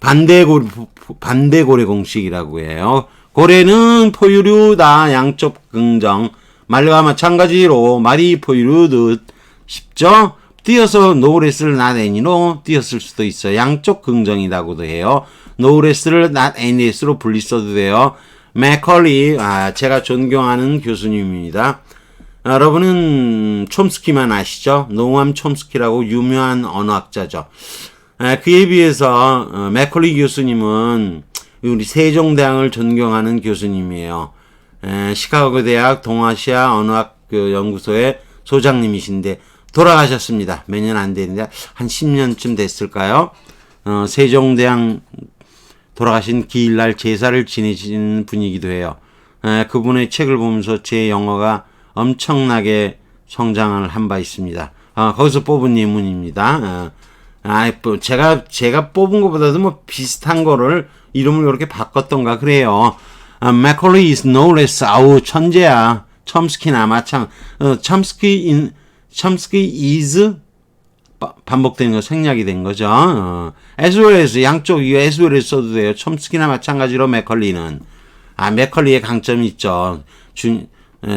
반대 고래 공식이라고 해요. 고래는 포유류다. 양적 긍정. 말과 마찬가지로 말이 포유류듯 쉽죠? 띄어서 no less를 not any로 띄었을 수도 있어요. 양적 긍정이라고도 해요. no less를 not any로 분리 써도 돼요. 맥컬리 제가 존경하는 교수님입니다. 여러분은 촘스키만 아시죠? 노암 촘스키라고 유명한 언어학자죠. 그에 비해서 맥컬리 교수님은 우리 세종대왕을 존경하는 교수님이에요. 시카고 대학 동아시아 언어학 연구소의 소장님이신데 돌아가셨습니다. 몇 년 안 됐는데 한 10년쯤 됐을까요? 세종대왕 돌아가신 기일날 제사를 지내시는 분이기도 해요. 그분의 책을 보면서 제 영어가 엄청나게 성장을 한 바 있습니다. 거기서 뽑은 예문입니다. 제가 뽑은 것보다도 뭐 비슷한 거를 이름을 이렇게 바꿨던가 그래요. Macaulay is no less. 아우 천재야. 첨스키나 마찬. 첨스키 is 반복되는 거 생략이 된 거죠. as well as 양쪽 이 as well as 써도 돼요. 첨스키나 마찬가지로 맥컬리는 맥컬리의 강점이 있죠.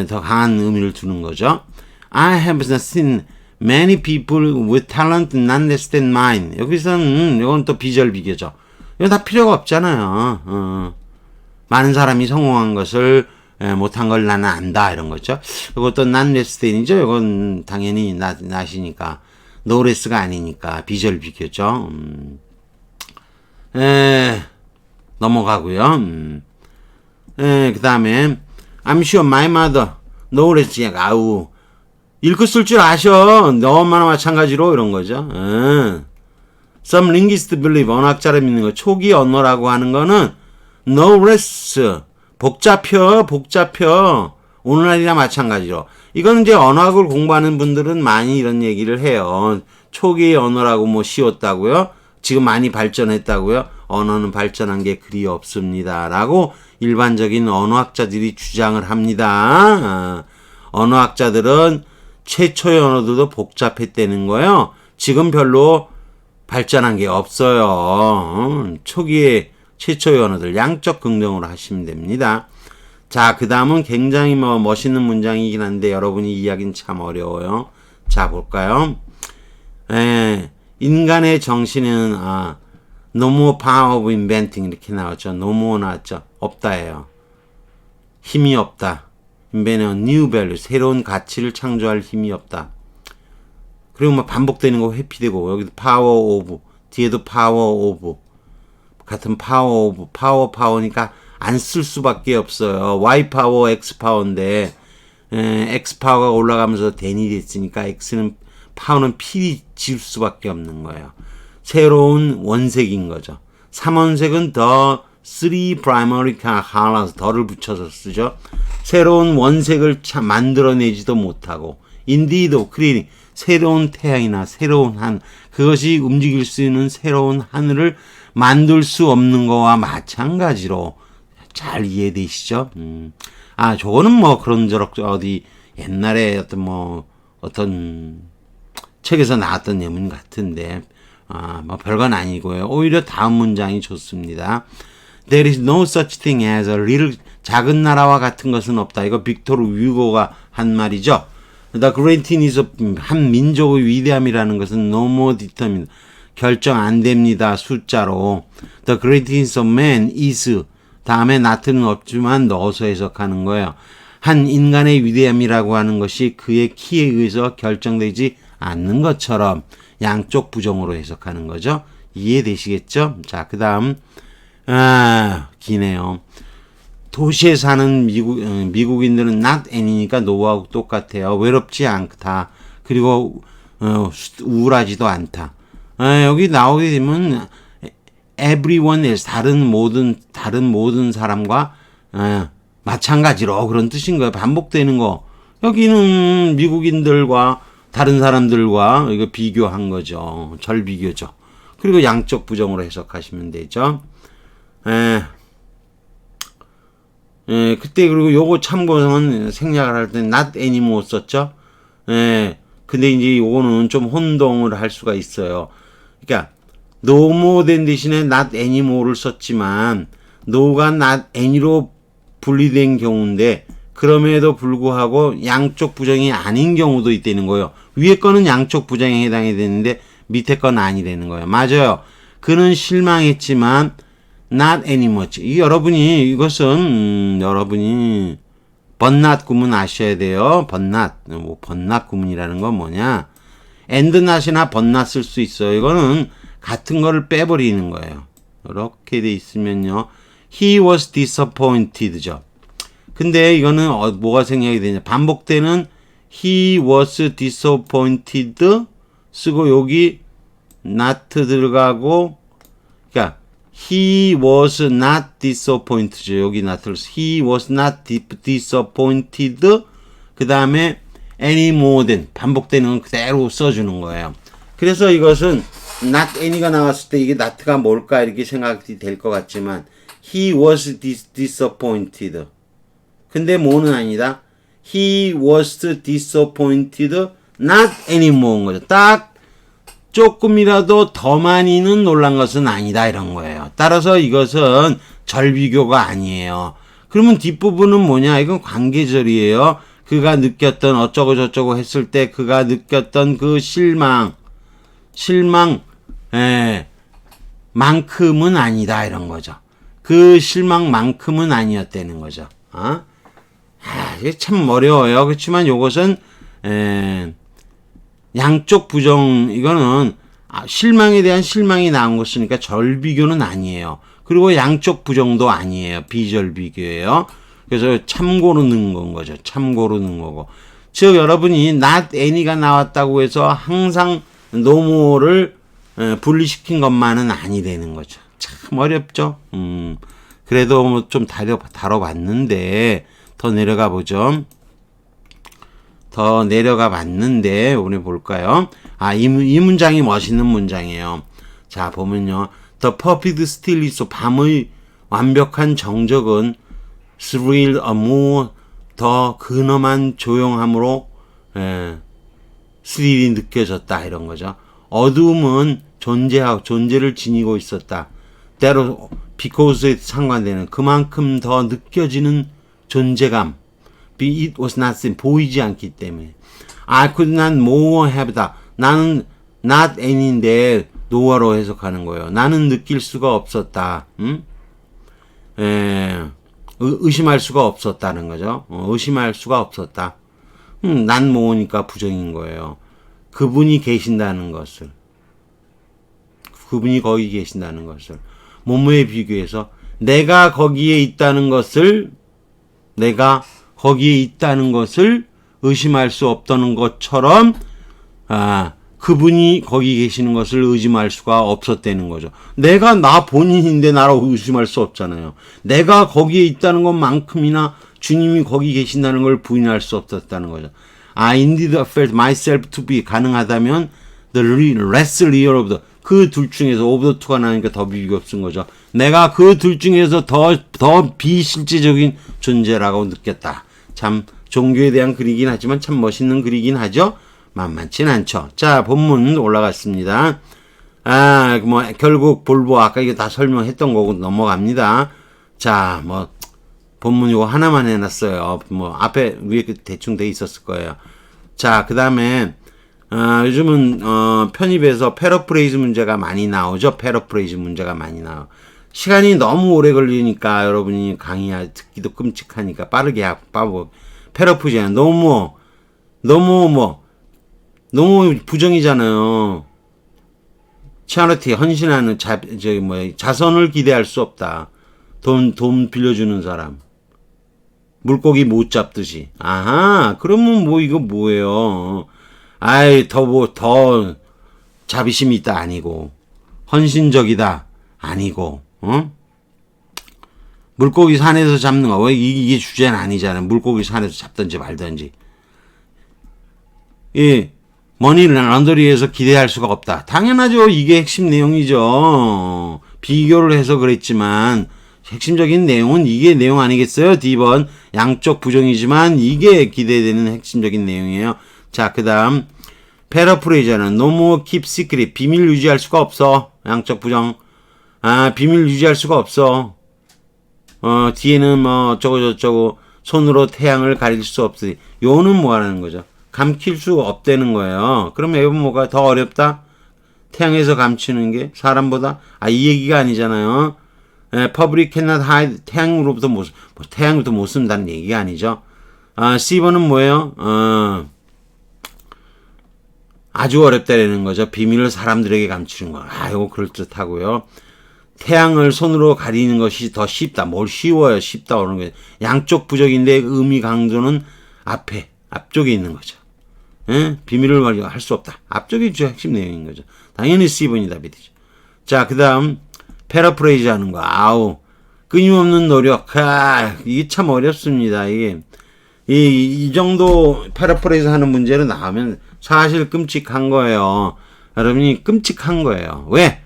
더 강한 의미를 두는 거죠. I have seen many people with talent not less than mine. 여기서는 이건 또 비절비교죠. 이건 다 필요가 없잖아요. 많은 사람이 성공한 것을 못한 걸 나는 안다 이런 거죠. 이것도 not less than이죠. 이건 당연히 not이니까 no less가 아니니까 비절비교죠. 넘어가고요. 그 다음에 I'm sure my mother no less. 아우 읽고 쓸 줄 아셔. 너 엄마나 마찬가지로 이런 거죠. Some linguists believe 언어학자를 믿는 거. 초기 언어라고 하는 거는 no less 복잡혀. 오늘날이나 마찬가지로. 이건 이제 언어학을 공부하는 분들은 많이 이런 얘기를 해요. 초기 언어라고 뭐 쉬웠다고요? 지금 많이 발전했다고요? 언어는 발전한 게 그리 없습니다. 라고 일반적인 언어학자들이 주장을 합니다. 언어학자들은 최초의 언어들도 복잡했다는 거예요. 지금 별로 발전한 게 없어요. 초기에 최초의 언어들 양적 긍정으로 하시면 됩니다. 자, 그 다음은 굉장히 멋있는 문장이긴 한데 여러분이 이해하기는 참 어려워요. 자, 볼까요? 인간의 정신은 no more power of inventing 이렇게 나왔죠. no more 나왔죠. 없다예요. 힘이 없다. invent new value 새로운 가치를 창조할 힘이 없다. 그리고 뭐 반복되는 거 회피되고 여기도 power of 뒤에도 power of 같은 파워니까 안 쓸 수밖에 없어요. Y 파워, X 파워인데 X 파워가 올라가면서 대이 됐으니까 X는 파워는 필히 지울 수밖에 없는 거예요. 새로운 원색인 거죠. 3원색은 더 3 primary colors 더를 붙여서 쓰죠. 새로운 원색을 참 만들어내지도 못하고 indeed creating 새로운 태양이나 새로운 하늘 그것이 움직일 수 있는 새로운 하늘을 만들 수 없는 거와 마찬가지로 잘 이해되시죠? 저거는 뭐 그런저럭 어디 옛날에 어떤 책에서 나왔던 예문 같은데, 뭐 별건 아니고요. 오히려 다음 문장이 좋습니다. There is no such thing as a little, 작은 나라와 같은 것은 없다. 이거 빅토르 위고가 한 말이죠. The greatness of, 한 민족의 위대함이라는 것은 no more determined, 결정 안 됩니다. 숫자로. The greatness of man is, 다음에 not는 없지만 넣어서 해석하는 거예요. 한 인간의 위대함이라고 하는 것이 그의 키에 의해서 결정되지 않는 것처럼 양쪽 부정으로 해석하는 거죠. 이해되시겠죠? 자, 그 다음 기네요. 도시에 사는 미국인들은 not any니까 no하고 똑같아요. 외롭지 않다. 그리고 우울하지도 않다. 여기 나오게 되면 everyone else, 다른 모든 사람과 마찬가지로 그런 뜻인 거예요. 반복되는 거. 여기는 미국인들과 다른 사람들과 이거 비교한 거죠. 절비교죠. 그리고 양쪽 부정으로 해석하시면 되죠. 그때 그리고 요거 참고는 생략을 할 때 not anymore 썼죠. 근데 이제 요거는 좀 혼동을 할 수가 있어요. 그러니까 no more than 대신에 not anymore를 썼지만 no가 not any로 분리된 경우인데 그럼에도 불구하고 양쪽 부정이 아닌 경우도 있다는 거예요. 위에 거는 양쪽 부정에 해당이 되는데 밑에 건 아니라는 거예요. 맞아요. 그는 실망했지만 not anymore. 여러분이 번낫 구문 아셔야 돼요. 번낫 구문이라는 건 뭐냐? and not이나 번낫 쓸 수 있어요. 이거는 같은 거를 빼버리는 거예요. 이렇게 돼 있으면요. He was disappointed죠. 근데 이거는 뭐가 생략이 되냐? 반복되는 he was disappointed 쓰고 여기 not 들어가고, 그러니까 he was not disappointed죠. 여기 not를 he was not disappointed. 그 다음에 any more than 반복되는 건 그대로 써주는 거예요. 그래서 이것은 not any가 나왔을 때 이게 not가 뭘까 이렇게 생각이 될 것 같지만 he was disappointed. 근데 뭐는 아니다. He was disappointed not anymore인 거죠. 딱 조금이라도 더 많이는 놀란 것은 아니다 이런 거예요. 따라서 이것은 절비교가 아니에요. 그러면 뒷부분은 뭐냐? 이건 관계절이에요. 그가 느꼈던 어쩌고 저쩌고 했을 때 그가 느꼈던 그 실망 만큼은 아니다 이런 거죠. 그 실망만큼은 아니었다는 거죠. 이게 참 어려워요. 그렇지만 이것은 양쪽 부정, 이거는 실망에 대한 실망이 나온 것이니까 절비교는 아니에요. 그리고 양쪽 부정도 아니에요. 비절비교예요. 그래서 참고로 넣은 건 거죠. 참고로 넣은 거고. 즉 여러분이 not any가 나왔다고 해서 항상 노모를 분리시킨 것만은 아니라는 거죠. 참 어렵죠. 그래도 좀 다뤄봤는데 더 내려가 보죠. 더 내려가 봤는데 우리 볼까요? 이 문장이 멋있는 문장이에요. 자 보면요. The perfect stillness, 밤의 완벽한 정적은 thrill a more, 더 근엄한 조용함으로 스릴이 느껴졌다 이런 거죠. 어두움은 존재를 지니고 있었다. 때로 because에 상관되는 그만큼 더 느껴지는 존재감. It was not seen, 보이지 않기 때문에. I could not more have다. 나는 not any인데 no로 해석하는 거예요. 나는 느낄 수가 없었다. 의심할 수가 없었다는 거죠. 의심할 수가 없었다. 난 모으니까 부정인 거예요. 그분이 계신다는 것을. 그분이 거기 계신다는 것을. 뭐뭐에 비교해서 내가 거기에 있다는 것을 의심할 수 없다는 것처럼 그분이 거기 계시는 것을 의심할 수가 없었다는 거죠. 내가 나 본인인데 나를 의심할 수 없잖아요. 내가 거기에 있다는 것만큼이나 주님이 거기 계신다는 걸 부인할 수 없었다는 거죠. I indeed felt myself to be, 가능하다면 the less real of the, 그 둘 중에서 오브 더 투가 나니까 더 비겁쓴 거죠. 내가 그 둘 중에서 더 비실제적인 존재라고 느꼈다. 참 종교에 대한 글이긴 하지만 참 멋있는 글이긴 하죠. 만만치 않죠. 자, 본문 올라갔습니다. 결국 볼보 아까 이거 다 설명했던 거고 넘어갑니다. 자, 본문 이거 하나만 해놨어요. 앞에 위에 대충 돼 있었을 거예요. 자, 그 다음에 요즘은 편입에서 패러프레이즈 문제가 많이 나오죠. 패러프레이즈 문제가 많이 나와. 시간이 너무 오래 걸리니까 여러분이 강의 듣기도 끔찍하니까 빠르게 하고 패러프레이즈 너무 부정이잖아요. 차리티 헌신하는 자선을 기대할 수 없다. 돈 빌려주는 사람. 물고기 못 잡듯이. 아하, 그러면 이거 뭐예요? 더 자비심이 있다 아니고, 헌신적이다 아니고, 물고기 산에서 잡는 거, 왜 이게 주제는 아니잖아요. 물고기 산에서 잡든지 말든지. 머니 런더리에서 기대할 수가 없다. 당연하죠. 이게 핵심 내용이죠. 비교를 해서 그랬지만, 핵심적인 내용은 이게 내용 아니겠어요? D번. 양쪽 부정이지만 이게 기대되는 핵심적인 내용이에요. 자, 그 다음. 패러프레이저는 no more keep secret. 비밀 유지할 수가 없어. 양쪽 부정. 비밀 유지할 수가 없어. 뒤에는 저쩌고 손으로 태양을 가릴 수 없으니. 요는 뭐 하는 거죠? 감힐 수가 없다는 거예요. 그럼 이건 뭐가 더 어렵다? 태양에서 감추는 게 사람보다? 이 얘기가 아니잖아요. public cannot hide. 태양으로부터 태양부터 못 쓴다는 얘기가 아니죠. C번은 뭐예요? 아주 어렵다라는 거죠. 비밀을 사람들에게 감추는 거. 이거 그럴듯하고요. 태양을 손으로 가리는 것이 더 쉽다. 뭘 쉬워요? 쉽다. 그러는 거예요. 양쪽 부적인데 의미 강조는 앞쪽에 있는 거죠. 비밀을 할 수 없다. 앞쪽이 주 핵심 내용인 거죠. 당연히 C번이 답이되죠. 자, 그 다음, 패러프레이즈 하는 거. 끊임없는 노력. 이게 참 어렵습니다. 이 정도 패러프레이즈 하는 문제로 나오면 사실 끔찍한 거예요. 여러분이 끔찍한 거예요. 왜?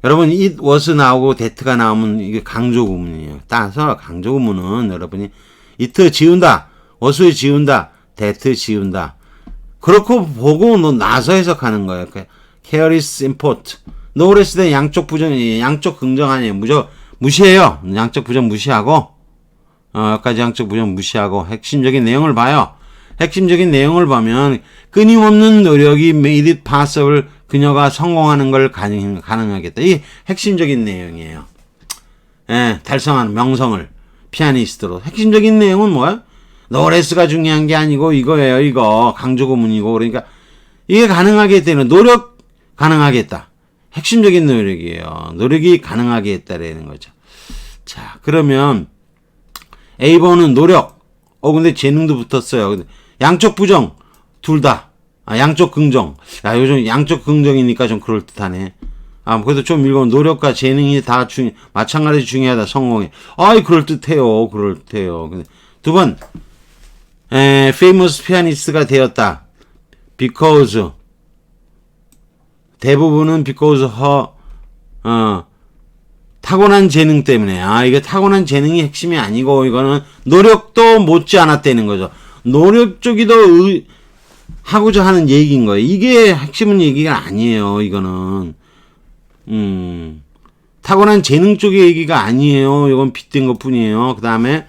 여러분, it was 나오고 that가 나오면 이게 강조 구문이에요. 따라서 강조 구문은 여러분이 it 지운다, was 지운다, that 지운다. 그렇고 보고 나서 해석하는 거예요. careless import. 노레스 된 양쪽 부정이 양쪽 긍정 아니에요. 무시해요. 양쪽 부정 무시하고 여기까지 양쪽 부정 무시하고 핵심적인 내용을 봐요. 핵심적인 내용을 보면 끊임없는 노력이 made it possible. 그녀가 성공하는 걸 가능하겠다. 이게 핵심적인 내용이에요. 달성하는 명성을 피아니스트로. 핵심적인 내용은 뭐야? 노레스가 중요한 게 아니고 이거예요. 이거 강조구문이고. 그러니까 이게 가능하겠다는 노력 가능하겠다. 핵심적인 노력이에요. 노력이 가능하게 했다라는 거죠. 자, 그러면 A번은 노력. 근데 재능도 붙었어요. 근데 양쪽 부정 둘 다. 양쪽 긍정. 요즘 양쪽 긍정이니까 좀 그럴듯하네. 그래도 좀 읽으면 노력과 재능이 다 마찬가지 중요하다. 성공에. 그럴듯해요. 근데 두 번, famous pianist가 되었다. because. 대부분은 because her, 타고난 재능 때문에. 이게 타고난 재능이 핵심이 아니고, 이거는 노력도 못지 않았다는 거죠. 노력 쪽이 더 하고자 하는 얘기인 거예요. 이게 핵심은 얘기가 아니에요, 이거는. 타고난 재능 쪽의 얘기가 아니에요. 이건 빗댄 것 뿐이에요. 그 다음에는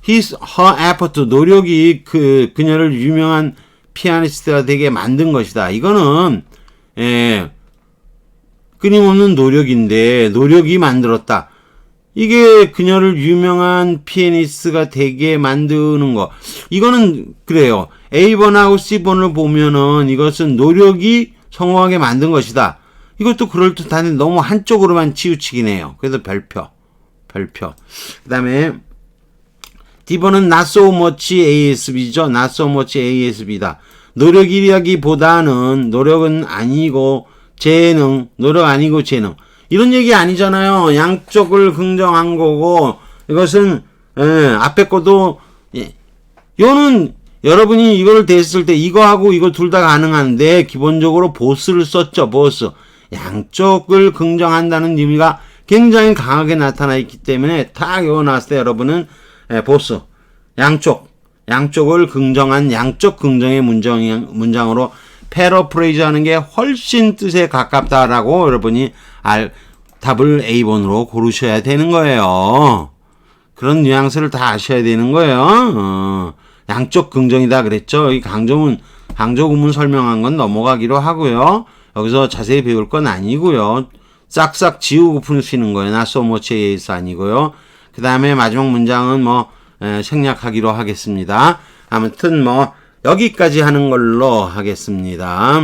her effort, 노력이 그녀를 유명한 피아니스트가 되게 만든 것이다. 이거는, 끊임없는 노력인데, 노력이 만들었다. 이게 그녀를 유명한 피아니스트가 되게 만드는 거. 이거는, 그래요. A번하고 C번을 보면은 이것은 노력이 성공하게 만든 것이다. 이것도 그럴듯한데 너무 한쪽으로만 치우치긴 해요. 그래서 별표. 그 다음에, D번은 not so much ASB죠. not so much ASB다. 노력이라기보다는 노력은 아니고 재능, 노력 아니고 재능. 이런 얘기 아니잖아요. 양쪽을 긍정한 거고 이것은 앞에 것도 요는 여러분이 이걸 됐을 때 이거하고 이거 둘 다 가능한데 기본적으로 보스를 썼죠. 보스. 양쪽을 긍정한다는 의미가 굉장히 강하게 나타나 있기 때문에 딱 이거 나왔을 때 여러분은 보스. 양쪽을 긍정한 양쪽 긍정의 문장으로 패러프레이즈 하는 게 훨씬 뜻에 가깝다라고 여러분이 답을 A번으로 고르셔야 되는 거예요. 그런 뉘앙스를 다 아셔야 되는 거예요. 양쪽 긍정이다 그랬죠. 이 강조구문 설명한 건 넘어가기로 하고요. 여기서 자세히 배울 건 아니고요. 싹싹 지우고 푸시는 거예요. Not so much에 의해서 아니고요. 그 다음에 마지막 문장은 생략하기로 하겠습니다. 아무튼 여기까지 하는 걸로 하겠습니다.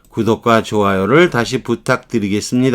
구독과 좋아요를 다시 부탁드리겠습니다.